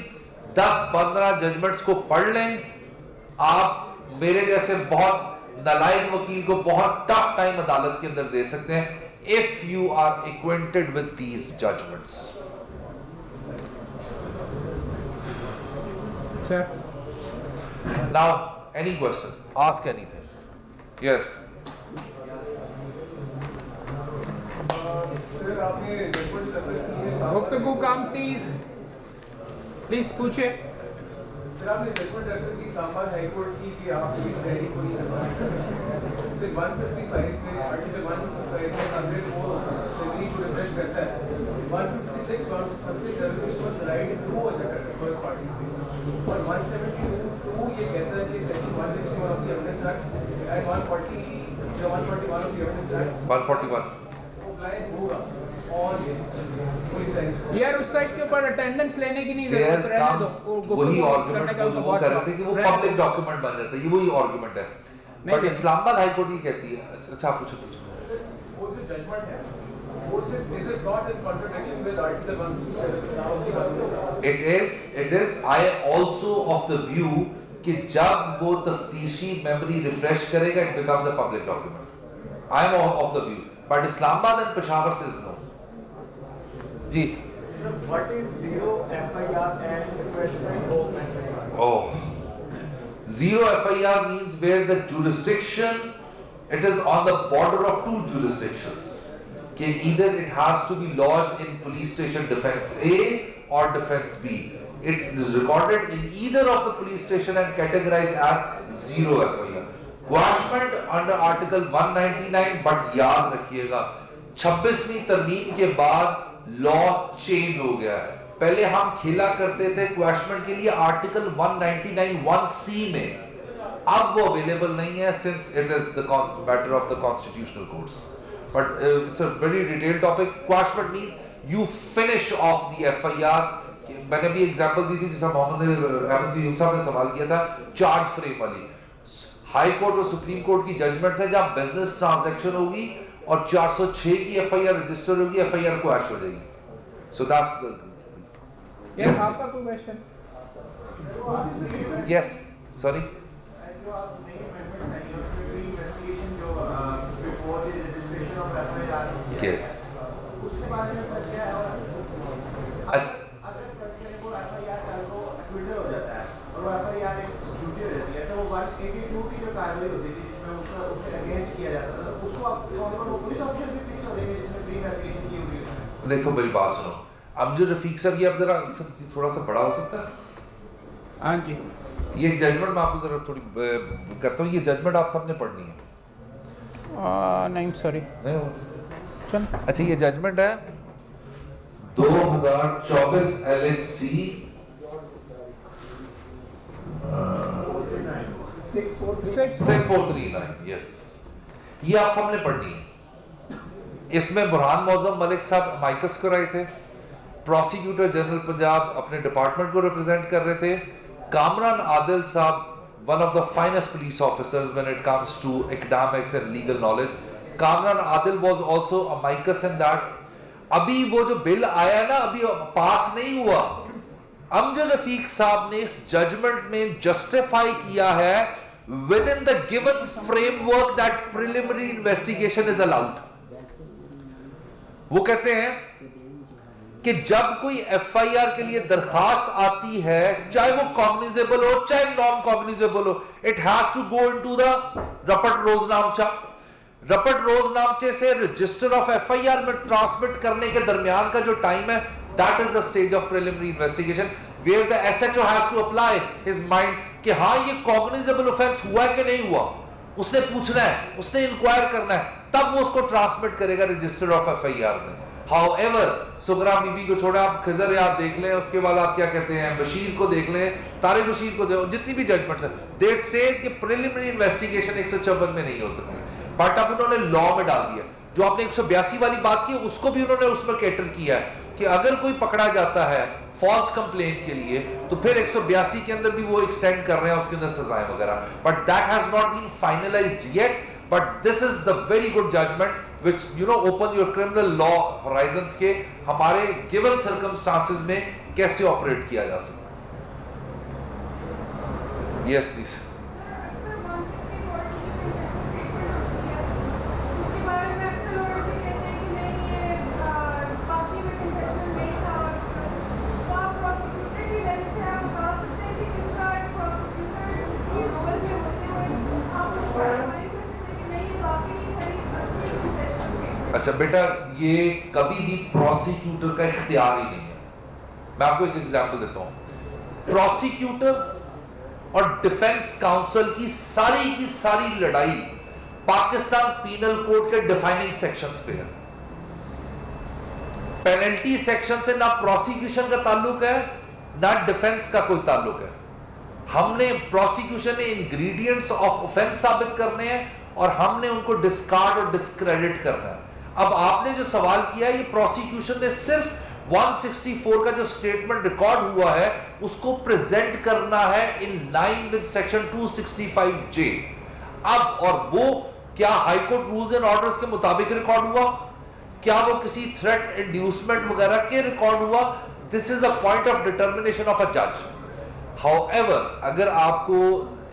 10-15 जजमेंट्स को पढ़ लें, आप मेरे जैसे बहुत नालायक वकील को बहुत टफ टाइम अदालत के अंदर दे सकते हैं, if you are acquainted with these judgments. Now any question, ask anything. Yes sir, आपने जजमेंट्स रेफर की है। गुफ्तगू काम प्लीज पूछिए। सर, आपने जजमेंट रेफर की इस्लामाबाद हाई कोर्ट की कि आप इस डायरी को नहीं करवा सकते। फिर 155 में आर्टिकल 155 में कांग्रेस को एग्री को रिफ्रेश करता है। 156 157 उसको राइट टू हो जाता है फर्स्ट पार्टी पे, और 172 ये कहता है कि section 161 of the evidence act and 141 of the evidence act 141 apply होगा। और पुलिस लाइन यार उस साइड के ऊपर अटेंडेंस लेने की नहीं There जरूरत, रहने दो। comes वही आर्गुमेंट को वो कर रहे थे कि वो पब्लिक डॉक्यूमेंट बन जाता है, ये वही आर्गुमेंट है। बट इस्लामाबाद हाई कोर्ट ये कहती है, अच्छा पूछो। वो जो जजमेंट है वो सिर्फ is it not in contradiction with article 157 It is I also of the view कि जब वो तफ्तीशी मेमोरी रिफ्रेश करेगा, it becomes a public document. I am of the view, but Islamabad and Peshawar says no. जी What is zero FIR and refreshment of FIR? Oh, zero FIR means where the jurisdiction, it is on the border of two jurisdictions. कि either it has to be lodged in police station defense A or defense B. It is recorded in either of the police station and categorized as zero FIR. Quashment under article 199, but याद रखिएगा 26वीं तरमीम के बाद law change हो गया है। पहले हम खेला करते थे क्वैशमेंट के लिए आर्टिकल 199(1)(c) में, अब वो अवेलेबल नहीं है since it is the matter of the constitutional courts. But it's a very detailed topic. Quashment means you finish off the FIR. मैंने भी एग्जांपल दी थी जिसमें मोहम्मद अहमद यूसुफ ने सवाल किया था चार्ज फ्रेम वाली। हाई कोर्ट और सुप्रीम कोर्ट की जजमेंट है जब बिजनेस ट्रांजैक्शन होगी और 406 की एफआईआर रजिस्टर होगी, एफआईआर को ऐश हो जाएगी। सो दैट्स द यस आपका कोई क्वेश्चन? यस सॉरी जो आप नई अमेंडमेंट आई है उसमें भी इन्वेस्टिगेशन जो before the registration of FIR, yes उसके बारे में सर क्या है? अगर प्रतिक्रिया को एफआईआर का को एक्विटेड हो जाता है और वो एफआईआर एक झूठी हो जाती है, तो वो 182 की जो कार्रवाई होती थी जिसमें उसके अगेंस्ट किया जाता था, उसको आप पुलिस ऑफिसर भी फिक्स हो जाएंगे जिसमें प्री इन्वेस्टिगेशन की हुई है। देखो मेरी बात सुनो, अमजद रफीक साहब, ये अब जरा थोड़ा सा बड़ा हो सकता है। हाँ जी, ये जजमेंट मैं आपको जरा थोड़ी करता हूँ, ये जजमेंट आप सबने पढ़नी है। नहीं सॉरी, नहीं हो? चल अच्छा ये जजमेंट है 2024 LHC 6439, यस, ये आप सबने पढ़नी है। इसमें बुरहान मौजम मलिक साहब माइकस कराए थे, प्रोसिक्यूटर जनरल पंजाब अपने डिपार्टमेंट को रिप्रेजेंट कर रहे थे, कामरान आदिल साहब one of the finest police officers when it comes to academics and legal knowledge. Kamran Adil was also a amicus in that. अभी वो जो बिल आया ना, अभी पास नहीं हुआ। अमजद रफीक साहब ने इस जजमेंट में जस्टिफाई किया है within the given framework that preliminary investigation is allowed. वो कहते हैं कि जब कोई एफआईआर के लिए दरखास्त आती है, चाहे वो कॉग्निजेबल हो चाहे नॉन कॉग्निजेबल हो, it has to go into the रपट रोजनामचा। रपट रोजनामचे से रजिस्टर ऑफ एफआईआर में ट्रांसमिट करने के दरमियान का जो टाइम है, that is the stage of preliminary investigation where the SHO has to apply his mind कि हाँ ये कॉग्निजेबल ऑफेंस हुआ है कि नहीं हुआ, उसने पूछना है, उसने इंक्वायर करना है, तब वो उसको ट्रांसमिट करेगा रजिस्टर ऑफ एफआईआर में। However, सुगरा बीबी को छोड़ा, आप खिजर याद देख लें, उसके बाद आप क्या कहते हैं बशीर को देख लें, तारिक बशीर को देखो, जितनी भी जजमेंट्स हैं, they said कि प्रिलिमिनरी इन्वेस्टिगेशन 154 में नहीं हो सकती। बट अब उन्होंने लॉ में डाल दिया। जो आपने 182 वाली बात की उसको भी उन्होंने उसमें कैटर किया है कि अगर कोई पकड़ा जाता है फॉल्स कंप्लेंट के लिए तो फिर 182 के अंदर भी वो एक्सटेंड कर रहे हैं उसके अंदर सजाएं वगैरह, but that has not been finalised yet, but this is the very good judgment which open your criminal law horizons के हमारे given circumstances में कैसे ऑपरेट किया जा सकता है। Yes, please. अच्छा बेटा, ये कभी भी प्रोसिक्यूटर का इख्तियार ही नहीं है। मैं आपको एक एग्जांपल देता हूं। प्रोसिक्यूटर और डिफेंस काउंसिल की सारी लड़ाई पाकिस्तान पीनल कोड के डिफाइनिंग सेक्शंस पे है। पेनल्टी सेक्शन से ना प्रोसिक्यूशन का ताल्लुक है ना डिफेंस का कोई ताल्लुक है। हमने प्रोसिक्यूशन ने इंग्रेडिएंट्स ऑफ ऑफेंस साबित करने हैं और हमने उनको डिस्कार्ड और डिस्क्रेडिट करना है। अब आपने जो सवाल किया ये प्रोसिक्यूशन ने सिर्फ 164 का जो स्टेटमेंट रिकॉर्ड हुआ है उसको प्रेजेंट करना है इन लाइन विद सेक्शन 265J। अब और वो क्या high court rules and orders के मुताबिक रिकॉर्ड हुआ, क्या वो किसी थ्रेट इंड्यूसमेंट वगैरह के रिकॉर्ड हुआ, this is a point of determination of a जज। हाउएवर अगर आपको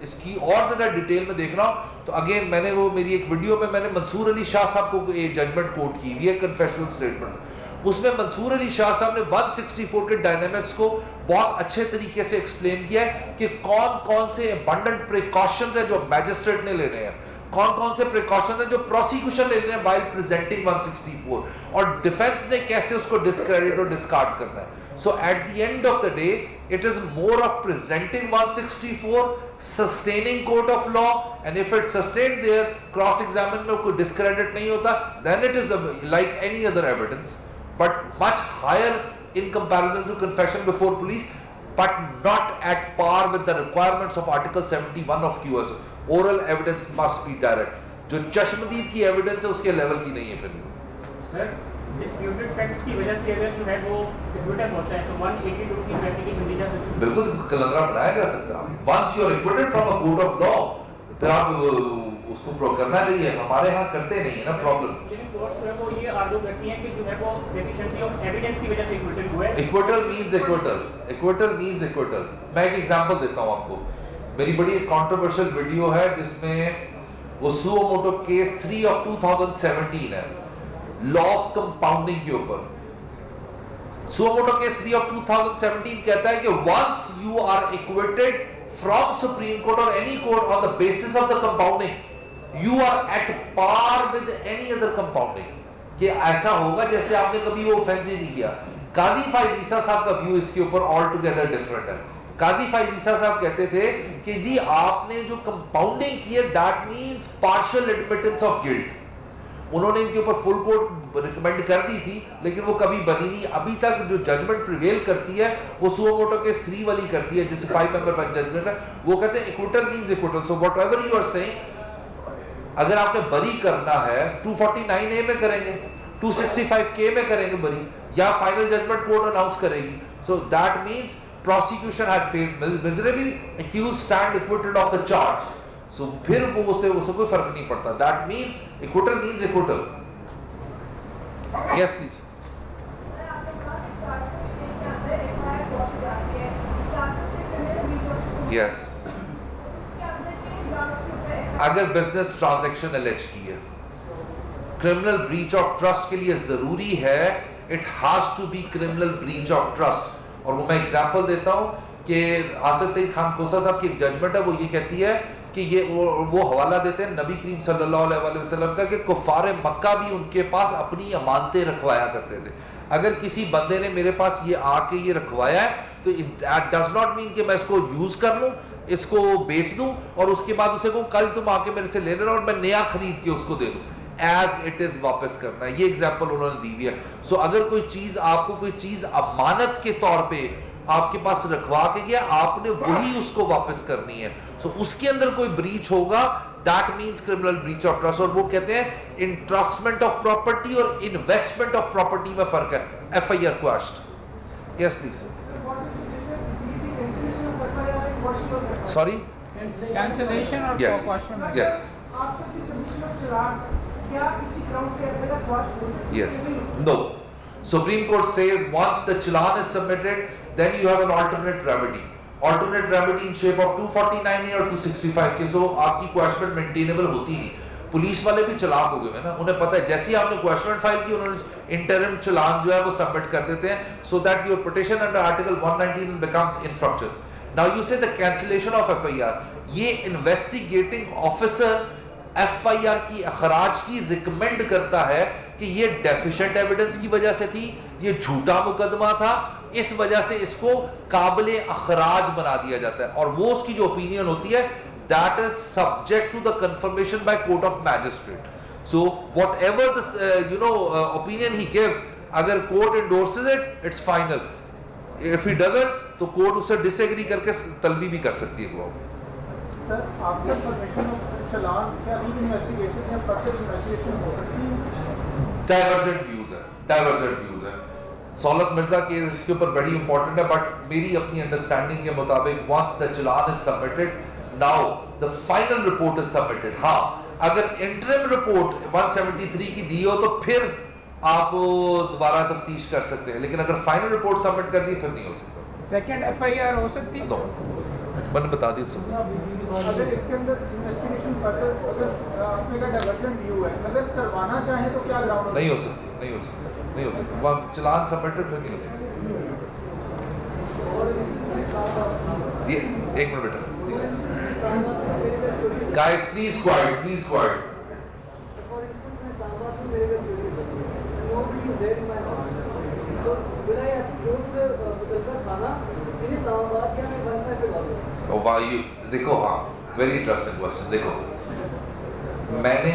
इसकी और ज्यादा डिटेल में देखना हो तो अगेन मैंने वो मेरी एक वीडियो में मैंने मंसूर अली शाह साहब को एक जजमेंट कोट की हुई है, कन्फेशनल स्टेटमेंट। उसमें मंसूर अली शाह साहब ने 164 के डायनामिक्स को बहुत अच्छे तरीके से एक्सप्लेन किया है कि कौन कौन से अबंडेंट प्रिकॉशंस है जो मैजिस्ट्रेट ने लेने हैं, कौन कौन से प्रिकॉशन है जो प्रोसिक्यूशन ले रहे हैं व्हाइल प्रेजेंटिंग 164, और डिफेंस ने कैसे उसको डिस्क्रेडिट और डिस्कार्ड करना है। So at the end of the day, it is more of presenting 164, sustaining court of law, and if it's sustained there, cross-examine में कोई discredit नहीं होता, then it is like any other evidence, but much higher in comparison to confession before police, but not at par with the requirements of Article 71 of QS. Oral evidence must be direct. जो चश्मदीद की evidence है उसके level की नहीं है फिर। Sir, disputed facts की वजह से अगर जो है वो एक्विटेड होता है तो 182 की एप्लीकेशन दी जा सकती है। बिल्कुल कलंदरा बनाया जा सकता है। Once you are acquitted from a court of law फिर आप उसको प्रो करना चाहिए। हमारे यहाँ करते नहीं है ना प्रॉब्लम। लेकिन कोर्ट्स जो है वो ये आर्ग्यू करती हैं कि जो है वो डेफिशिएंसी ऑफ एविडेंस की वजह से एक्विटेड हुआ है। Acquittal means acquittal, acquittal means acquittal. मैं एक एग्जांपल देता हूँ आपको। मेरी बड़ी कंट्रोवर्शियल वीडियो है जिसमें वो सुओ मोटो केस 3 ऑफ 2017 है, लॉ ऑफ कंपाउंडिंग के ऊपर। सुओ मोटो केस 3 ऑफ 2017 कहता है कि once you are acquitted from supreme court और any court on the basis of the compounding, you are at par with any other compounding. कि ऐसा होगा जैसे आपने कभी वो ऑफेंस ही नहीं किया। काजी फाइज ईसा साहब का व्यू इसके ऊपर ऑल टुगेदर डिफरेंट है। काजी फाइज ईसा साहब कहते थे कि जी आपने जो कंपाउंडिंग की है that means partial admittance of guilt. उन्होंने इनके ऊपर फुल कोर्ट रिकमेंड कर दी थी लेकिन वो कभी बनी नहीं। अभी तक जो जजमेंट प्रिवेल करती है वो सुओ मोटो केस 3 वाली करती है जिससे 5 मेंबर बेंच जजमेंट है। वो कहते हैं acquittal means acquittal. So whatever you are saying, अगर आपने बरी करना है 249A में करेंगे, 265K में करेंगे बरी, या फाइनल जजमेंट कोर्ट अनाउंस करेगी। So that means prosecution had faced miserably, accused stand acquitted of the charge. So फिर वो उससे कोई फर्क नहीं पड़ता। That means acquittal means acquittal. Yes please. Yes. अगर बिजनेस ट्रांजैक्शन एलिज की है, क्रिमिनल ब्रीच ऑफ ट्रस्ट के लिए जरूरी है it has to be criminal breach of trust. और वो मैं एग्जांपल देता हूं कि आसिफ सईद खान खोसा साहब की एक जजमेंट है, वो ये कहती है कि ये वो हवाला देते हैं नबी करीम सल्लल्लाहु अलैहि वसल्लम का कि कुफार मक्का भी उनके पास अपनी अमानतें रखवाया करते थे। अगर किसी बंदे ने मेरे पास ये आके ये रखवाया है तो दैट डज नॉट मीन कि मैं इसको यूज कर लूं, इसको बेच दूं और उसके बाद उसे को कल तुम आके मेरे से ले लेना और मैं नया खरीद के उसको दे दूं। एज इट इज वापस करना है। ये एग्जांपल उन्होंने दी हुई है। सो अगर कोई चीज आपको कोई चीज अमानत के तौर पे आपके पास रखवा के गया, आपने वही उसको वापस करनी है। सो उसके अंदर कोई ब्रीच होगा that means criminal breach of trust. और वो कहते हैं इंट्रस्टमेंट ऑफ प्रॉपर्टी और इन्वेस्टमेंट ऑफ प्रॉपर्टी में फर्क है। FIR question, yes please. Sorry, cancellation और यस क्वेश्चन। यस आपका की सबमिशन ऑफ चालान क्या किसी ग्राउंड पे एफआईआर क्वाश हो सकती है? Yes. No. Supreme Court says once the challan is submitted, then you have an alternate remedy. Alternate remedy in shape of 249A और 265 के। So आपकी क्वेश्चन मेंटेनेबल होती नहीं। पुलिस वाले भी चालाक हो गए हैं ना, उन्हें पता है जैसे ही आपने क्वेश्चन फाइल की उन्होंने इंटरिम चालान जो है वो सबमिट कर देते हैं, so that your petition under Article 119 becomes infructuous. Now you say the cancellation of FIR, ये investigating officer FIR की अखराज की रिकमेंड करता है कि ये डेफिशिएंट एविडेंस की वजह से थी, ये झूठा मुकदमा था, इस वजह से इसको काबिले अखराज बना दिया जाता है। और वो उसकी जो ओपिनियन होती है that is subject to the confirmation by court of magistrate. So whatever the opinion he gives, अगर court endorses it, it's final. If he doesn't तो कोर्ट उससे डिसएग्री करके तलबी भी कर सकती है। वो sir, after submission of challan क्या री इन्वेस्टिगेशन या फर्दर इन्वेस्टिगेशन हो सकती है? डाइवर्जेंट व्यूज है, डाइवर्जेंट व्यूज है। सौलत मिर्जा केस इसके ऊपर बड़ी इंपॉर्टेंट है, बट मेरी अपनी अंडरस्टैंडिंग के मुताबिक वंस द चालान is submitted, now the final report is submitted. हाँ, अगर इंटरिम रिपोर्ट 173 की दी हो तो फिर आप दोबारा तफ्तीश कर सकते हैं, लेकिन अगर फाइनल रिपोर्ट सबमिट कर दी फिर नहीं हो सकता। सेकंड एफआईआर हो सकती है। नो, मैंने बता दी सुन। अगर इसके अंदर इन्वेस्टिगेशन फर्दर, अगर आपने का डाइवर्जेंट व्यू है, अगर करवाना चाहे तो क्या ग्राउंड? नहीं हो सकती, नहीं हो सकती, नहीं हो सकती। वहाँ चालान सबमिटेड फिर नहीं हो सकती। ये एक मिनट बेटा, guys please quite, please quite. देखो, हाँ, वेरी इंटरेस्टिंग क्वेश्चन। देखो, मैंने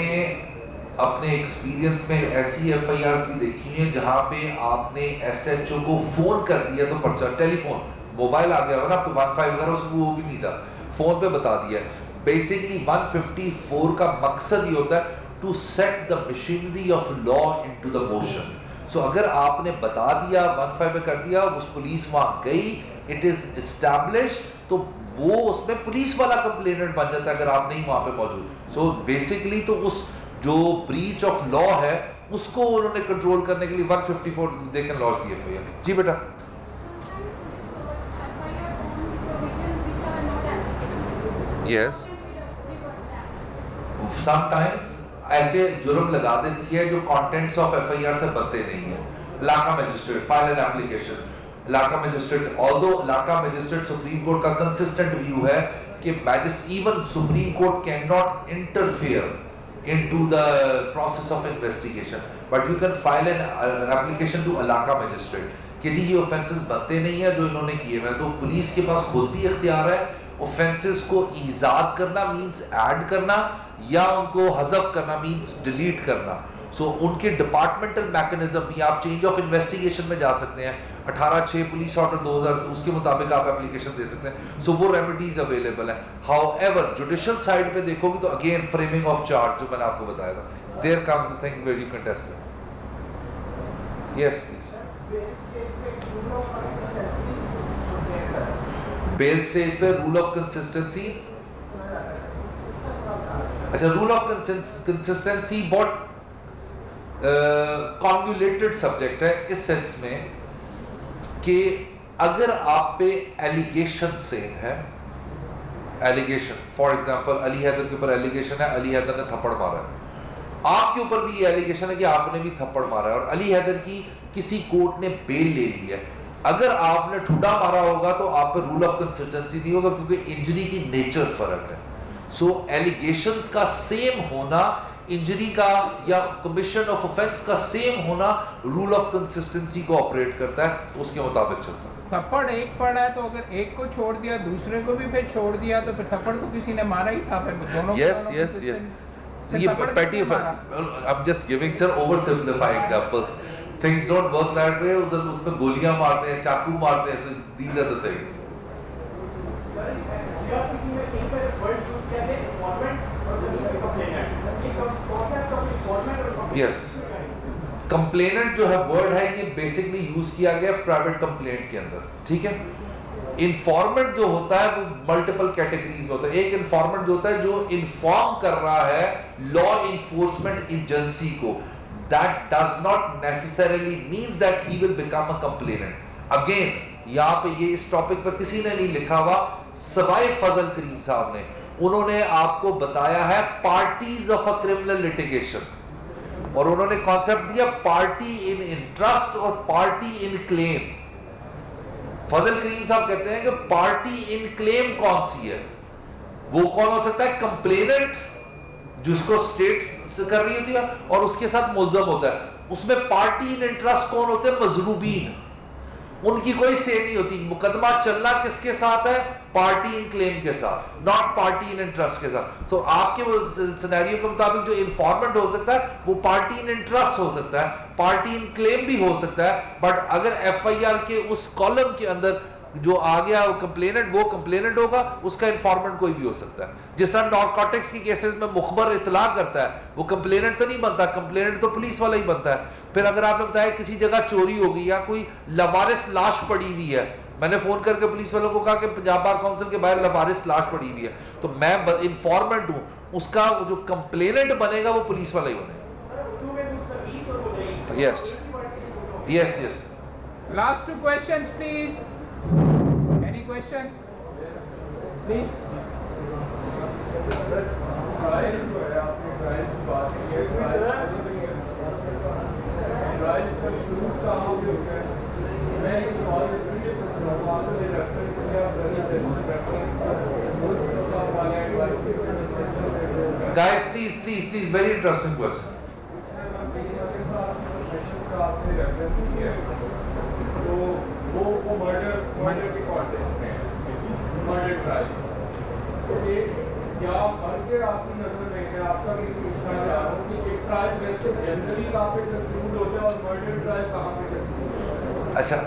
अपने एक्सपीरियंस में ऐसी एफआईआर्स भी देखी हैं जहां पे आपने एसएचओ को फोन कर दिया तो पर्चा, टेलीफोन, मोबाइल आ गया ना, अब तो 15 वगैरह उसको वो भी नहीं था, फोन पे बता दिया। बेसिकली 154 का मकसद ये होता है to set the machinery of law into the motion. So अगर आपने बता दिया, 15 में कर दिया, उस पुलिस वहां गई, इट इज एस्टैब्लिश, तो वो उसमें पुलिस वाला कंप्लेनेंट बन जाता है अगर आप नहीं वहां पे मौजूद। सो बेसिकली तो उस जो ब्रीच ऑफ लॉ है उसको उन्होंने कंट्रोल करने के लिए 154 they can launch the FIR. जी बेटा। यस, समटाइम्स ऐसे जुर्म लगा देती है जो कंटेंट्स ऑफ एफआईआर से बनते नहीं है। इलाका मजिस्ट्रेट फाइल एन एप्लीकेशन, इलाका मजिस्ट्रेट, ऑल्दो इलाका मजिस्ट्रेट सुप्रीम कोर्ट का कंसिस्टेंट व्यू है कि even supreme court can not interfere into the process of investigation, but you can file an application to इलाका मजिस्ट्रेट कि जी ये ऑफेंसेस बनते नहीं है जो इन्होंने किए हुए हैं। तो पुलिस के पास खुद भी इख्तियार है ऑफेंसेस को ईजाद करना मींस ऐड करना, या उनको हज़फ करना मींस डिलीट करना। सो उनके डिपार्टमेंटल मैकेनिज्म भी, आप चेंज ऑफ इन्वेस्टिगेशन में जा सकते हैं, 18/6 पुलिस ऑर्डर 2000 उसके मुताबिक आप एप्लीकेशन दे सकते हैं। सो वो रेमेडीज अवेलेबल है। हाउएवर जुडिशियल साइड पे देखोगे तो अगेन फ्रेमिंग ऑफ चार्ज जो मैंने आपको बताया था, there comes the thing where you contest it. Yes please. Bail stage पे रूल ऑफ कंसिस्टेंसी, अच्छा रूल ऑफ कंसिस्टेंसी बहुत कॉन्वुलेटेड सब्जेक्ट है इस सेंस में कि अगर आप पे एलिगेशन सेम है, allegation for example Ali Haider के ऊपर एलिगेशन है अली हैदर ने थप्पड़ मारा है, आपके ऊपर भी ये एलिगेशन है कि आपने भी थप्पड़ मारा है और अली हैदर की किसी कोर्ट ने बेल ले ली है, अगर आपने ठुड्डा मारा होगा तो आप पे रूल ऑफ कंसिस्टेंसी नहीं होगा क्योंकि इंजरी की नेचर फर्क है। सो एलिगेशंस का सेम होना, इंजरी का या कमीशन ऑफ ऑफेंस का सेम होना रूल ऑफ कंसिस्टेंसी को ऑपरेट करता है, तो उसके मुताबिक चलता है। थप्पड़ एक पड़ा है तो अगर एक को छोड़ दिया दूसरे को भी फिर छोड़ दिया तो फिर थप्पड़ तो किसी ने मारा ही था, फिर दोनों यस यस यस ये पेटी, I'm just giving sir oversimplifying examples. Things don't work that way. उधर उसमें गोलियां मारते हैं, चाकू मारते हैं, so these are the things. Yes, complainant जो है वर्ड है ये बेसिकली यूज किया गया प्राइवेट कंप्लेंट के अंदर, ठीक है। इन्फॉर्मेंट जो होता है वो मल्टीपल कैटेगरीज में होता है। एक इन्फॉर्मेंट जो होता है जो इन्फॉर्म कर रहा है लॉ इन्फोर्समेंट एजेंसी को, that does not necessarily mean that he will become a complainant. Again यहाँ पे ये इस टॉपिक पर किसी ने नहीं लिखा हुआ, सवाए फजल करीम साहब ने, उन्होंने आपको बताया है parties of a criminal litigation, और उन्होंने कॉन्सेप्ट दिया पार्टी इन इंटरेस्ट और पार्टी इन क्लेम। फजल करीम साहब कहते हैं कि पार्टी इन क्लेम कौन सी है? वो कौन हो सकता है? कंप्लेनेंट जिसको स्टेट से कर रही होती है और उसके साथ मुलजम होता है। उसमें पार्टी इन इंटरेस्ट कौन होते हैं? मजरूबीन, उनकी कोई से नहीं होती। मुकदमा चलना किसके साथ है? पार्टी इन क्लेम के साथ, नॉट पार्टी इन इंटरेस्ट के साथ। सो आपके सिनेरियो के मुताबिक जो इन्फॉर्मेंट हो सकता है वो पार्टी इन इंटरेस्ट हो सकता है, पार्टी इन क्लेम भी हो सकता है। बट अगर एफआईआर के उस कॉलम के अंदर जो आ गया वो कंप्लेनेंट, वो कंप्लेनेंट होगा, उसका इन्फॉर्मेंट कोई भी हो सकता है। जिस तरह नारकोटिक्स की केसेस में मुखबर इतला करता है, वो कंप्लेनेंट तो नहीं बनता, कंप्लेनेंट तो पुलिस वाला ही बनता है। फिर अगर आपने बताया किसी जगह चोरी हो गई या कोई लवारिस लाश पड़ी हुई है, मैंने फोन करके पुलिस वालों को कहा कि पंजाब बार काउंसिल के बाहर लवारिस लाश पड़ी हुई है, तो मैं इन्फॉर्मेंट हूं, उसका जो कंप्लेनेंट बनेगा वो पुलिस वाला ही बनेगा। Yes yes yes. Last two questions, please. Any questions? Please. Trial जो है, आपने ट्रायल की बात की है, ट्रायल कंक्लूड कहाँ पे होता है? मैं ये सवाल इसलिए पूछ रहा हूँ, आपने रेफरेंस किया reference Guys, please, very interesting question. उसमें मंत्री मलिक साहब की सबमिशंस का आपने रेफरेंस किया है, तो वो मर्डर के कॉन्टेक्स्ट में है, मर्डर ट्रायल। तो एक क्या फर्क है आपकी नजर में? मैं आपका भी पूछना चाह रहा हूँ कि एक ट्रायल वैसे जनरली कहाँ पे कंक्लूड होता है और मर्डर ट्रायल कहाँ पे कंक्लूड होता है? अच्छा,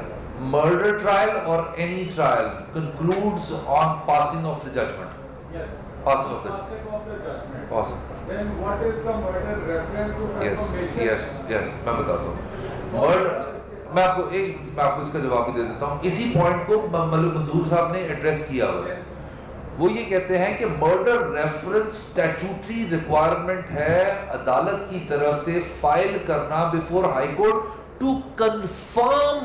मर्डर ट्रायल और any trial concludes on passing of the judgment. Yes. Passing of the judgment. Awesome. Then what is the murder reference to confirmation? yes, मैं बताता हूँ। मर्डर, मैं आपको इसका जवाब भी दे देता हूँ। इसी पॉइंट को मंजूर साहब ने एड्रेस किया हुआ है। वो ये कहते हैं कि मर्डर रेफरेंस स्टैट्यूटरी रिक्वायरमेंट है अदालत की तरफ से फाइल करना before high court to confirm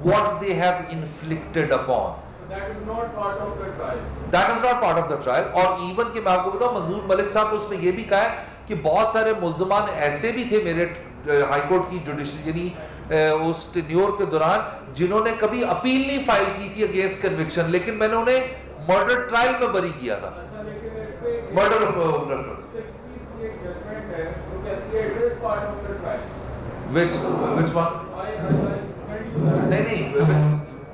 what they have inflicted upon. That is not part of the trial. That is not part of the trial। और इवन कि मैं आपको बताऊं, मंजूर मलिक साहब ने उसमें यह भी कहा है कि बहुत सारे मुल्जमान ऐसे भी थे मेरे हाईकोर्ट की जुडिशरी यानी उस टेन्योर के दौरान जिन्होंने कभी अपील नहीं फाइल की थी अगेंस्ट कन्विक्शन, लेकिन मैंने उन्हें मर्डर ट्रायल में बरी किया था। अच्छा, लेकिन इस पे मर्डर रेफरेंस 6 piece की एक जजमेंट है जो कहती है it is part of the trial. which one? I send you that. नहीं,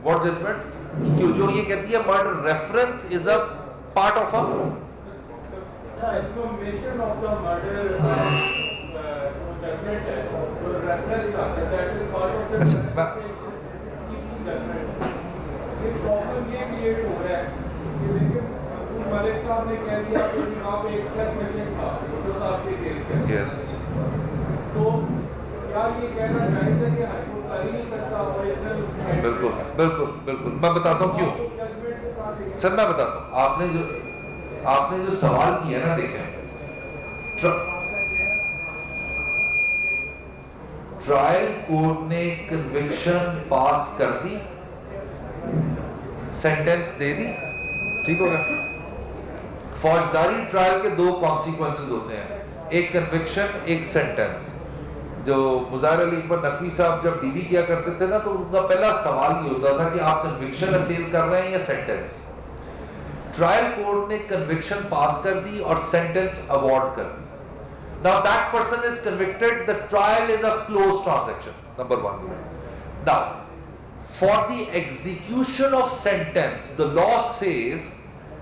what judgment? क्यों जो ये कहती है murder reference is a part of a Confirmation of the murder judgment है, जो reference आता है, that is part of the अच्छा, judgment. ये प्रॉब्लम ये क्रिएट हो रहा है कि लेकिन मलिक साहब ने कह दिया कि यहाँ पे एक स्टेप मिसिंग था भुट्टो साहब के केस के। यस। तो क्या ये कहना जायज है कि हाईकोर्ट कर ही नहीं सकता ओरिजिनल? बिल्कुल मैं बताता हूँ क्यों। सर मैं बताता हूँ, आपने जो सवाल किया ना, देखें ट्रायल कोर्ट ने कन्विक्शन पास कर दी, सेंटेंस दे दी, ठीक हो गया। फौजदारी ट्रायल के दो कॉन्सिक्वेंसेस होते हैं, एक कन्विक्शन, एक सेंटेंस। जो मुज़ाहिर अली अकबर नकवी साहब जब डीबी किया करते थे ना, तो उनका पहला सवाल ही होता था कि आप कन्विक्शन असेल कर रहे हैं या सेंटेंस। ट्रायल कोर्ट ने कन्विक्शन पास कर दी और सेंटेंस अवॉर्ड कर दी। Now that person is convicted, the trial is a closed transaction, number one. Now, for the execution of sentence, the law says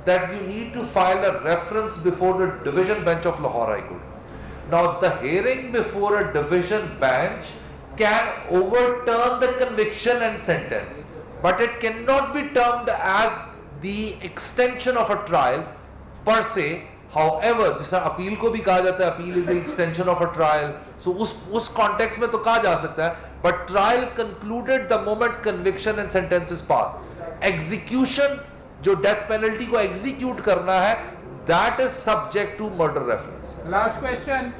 that you need to file a reference before the division bench of Lahore High Court. Now, the hearing before a division bench can overturn the conviction and sentence, but it cannot be termed as the extension of a trial per se, However, जिस तरह appeal को भी कहा जाता है, appeal is a extension of a trial, so उस context में तो कहा जा सकता है, but trial concluded the moment conviction and sentence is pass. Execution, जो डेथ पेनल्टी को एग्जीक्यूट करना है, that is subject to murder reference. Last question.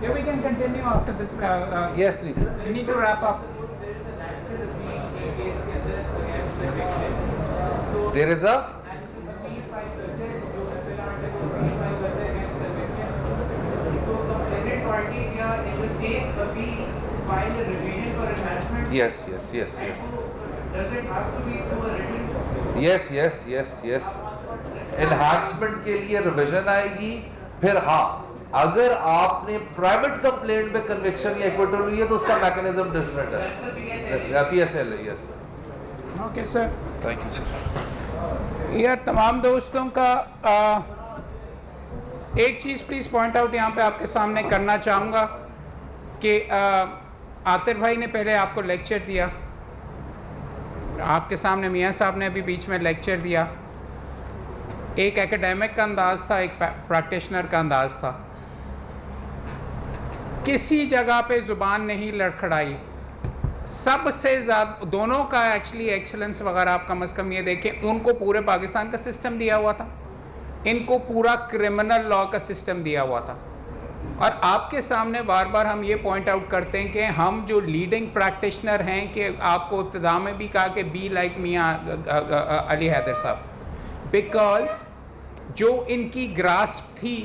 Yeah, we can continue after this. Yes, please. We need to wrap up. There is a yes. Does it have to be through a written? yes. Enhancement के लिए revision आएगी, फिर हाँ, अगर आपने private complaint में conviction या acquittal हुई है तो उसका मैकेनिज्म डिफरेंट है। PSL है, yes. Okay, sir. Thank you sir. यार तमाम दोस्तों का एक चीज़ प्लीज़ पॉइंट आउट यहाँ पे आपके सामने करना चाहूँगा कि आतिर भाई ने पहले आपको लेक्चर दिया, आपके सामने मियाँ साहब ने अभी बीच में लेक्चर दिया। एक एकेडमिक का अंदाज़ था, एक प्रैक्टिशनर का अंदाज़ था। किसी जगह पे ज़ुबान नहीं लड़खड़ाई। सबसे ज़्यादा दोनों का एक्चुअली एक्सीलेंस वगैरह आप कम से कम ये देखें, उनको पूरे पाकिस्तान का सिस्टम दिया हुआ था, इनको पूरा क्रिमिनल लॉ का सिस्टम दिया हुआ था। और आपके सामने बार बार हम ये पॉइंट आउट करते हैं कि हम जो लीडिंग प्रैक्टिशनर हैं, कि आपको इब्तिदा में भी कहा कि बी लाइक मियाँ अली हैदर साहब, बिकॉज जो इनकी ग्रास्प थी,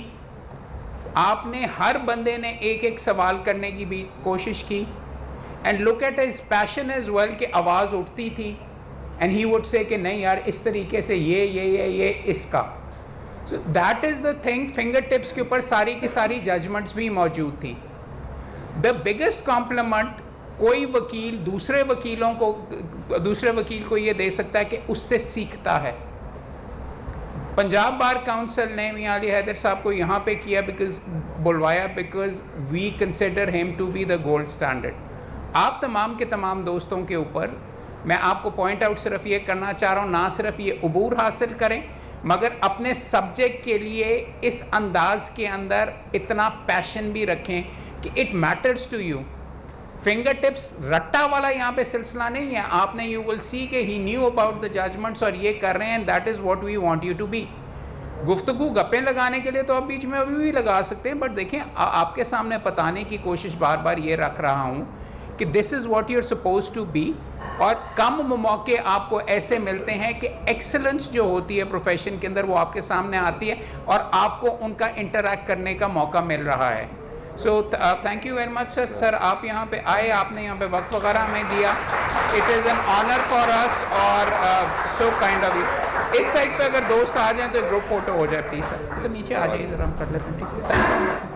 आपने हर बंदे ने एक एक सवाल करने की भी कोशिश की। And look at his passion as well, कि आवाज़ उठती थी एंड ही वुड से कि नहीं यार इस तरीके से ये इसका। So that is the thing. Finger tips के ऊपर सारी की सारी जजमेंट्स भी मौजूद थी। द बिगेस्ट कॉम्प्लीमेंट कोई वकील दूसरे वकील को ये दे सकता है कि उससे सीखता है। पंजाब बार काउंसिल ने मियां अली हैदर साहब को यहाँ पे किया, बुलवाया because we consider him to be the gold standard. आप तमाम के तमाम दोस्तों के ऊपर मैं आपको पॉइंट आउट सिर्फ ये करना चाह रहा हूँ, ना सिर्फ ये अबूर हासिल करें, मगर अपने सब्जेक्ट के लिए इस अंदाज के अंदर इतना पैशन भी रखें कि it matters to you. Fingertips रट्टा वाला यहाँ पे सिलसिला नहीं है। आपने यू विल सी कि he knew about the judgments और ये कर रहे हैं, that is what we want you to be. गुफ्तगू गप्पे लगाने के लिए तो आप बीच में अभी भी लगा सकते हैं, बट देखें आपके सामने बताने की कोशिश बार बार ये रख रहा हूँ कि this is what you are suppose to be. और कम मौके आपको ऐसे मिलते हैं कि एक्सेलेंस जो होती है प्रोफेशन के अंदर वो आपके सामने आती है और आपको उनका इंटरैक्ट करने का मौका मिल रहा है। So thank you very much sir. Sir आप यहाँ पे आए, आपने यहाँ पे वक्त वगैरह हमें दिया, it is an honour for us और सो काइंड ऑफ यू। इस साइड पे अगर दोस्त आ जाएं तो ग्रुप फोटो हो जाए प्लीज़ सर। नीचे आ जाइए ज़रा, हम कर लेते हैं। ठीक है, थैंक यू।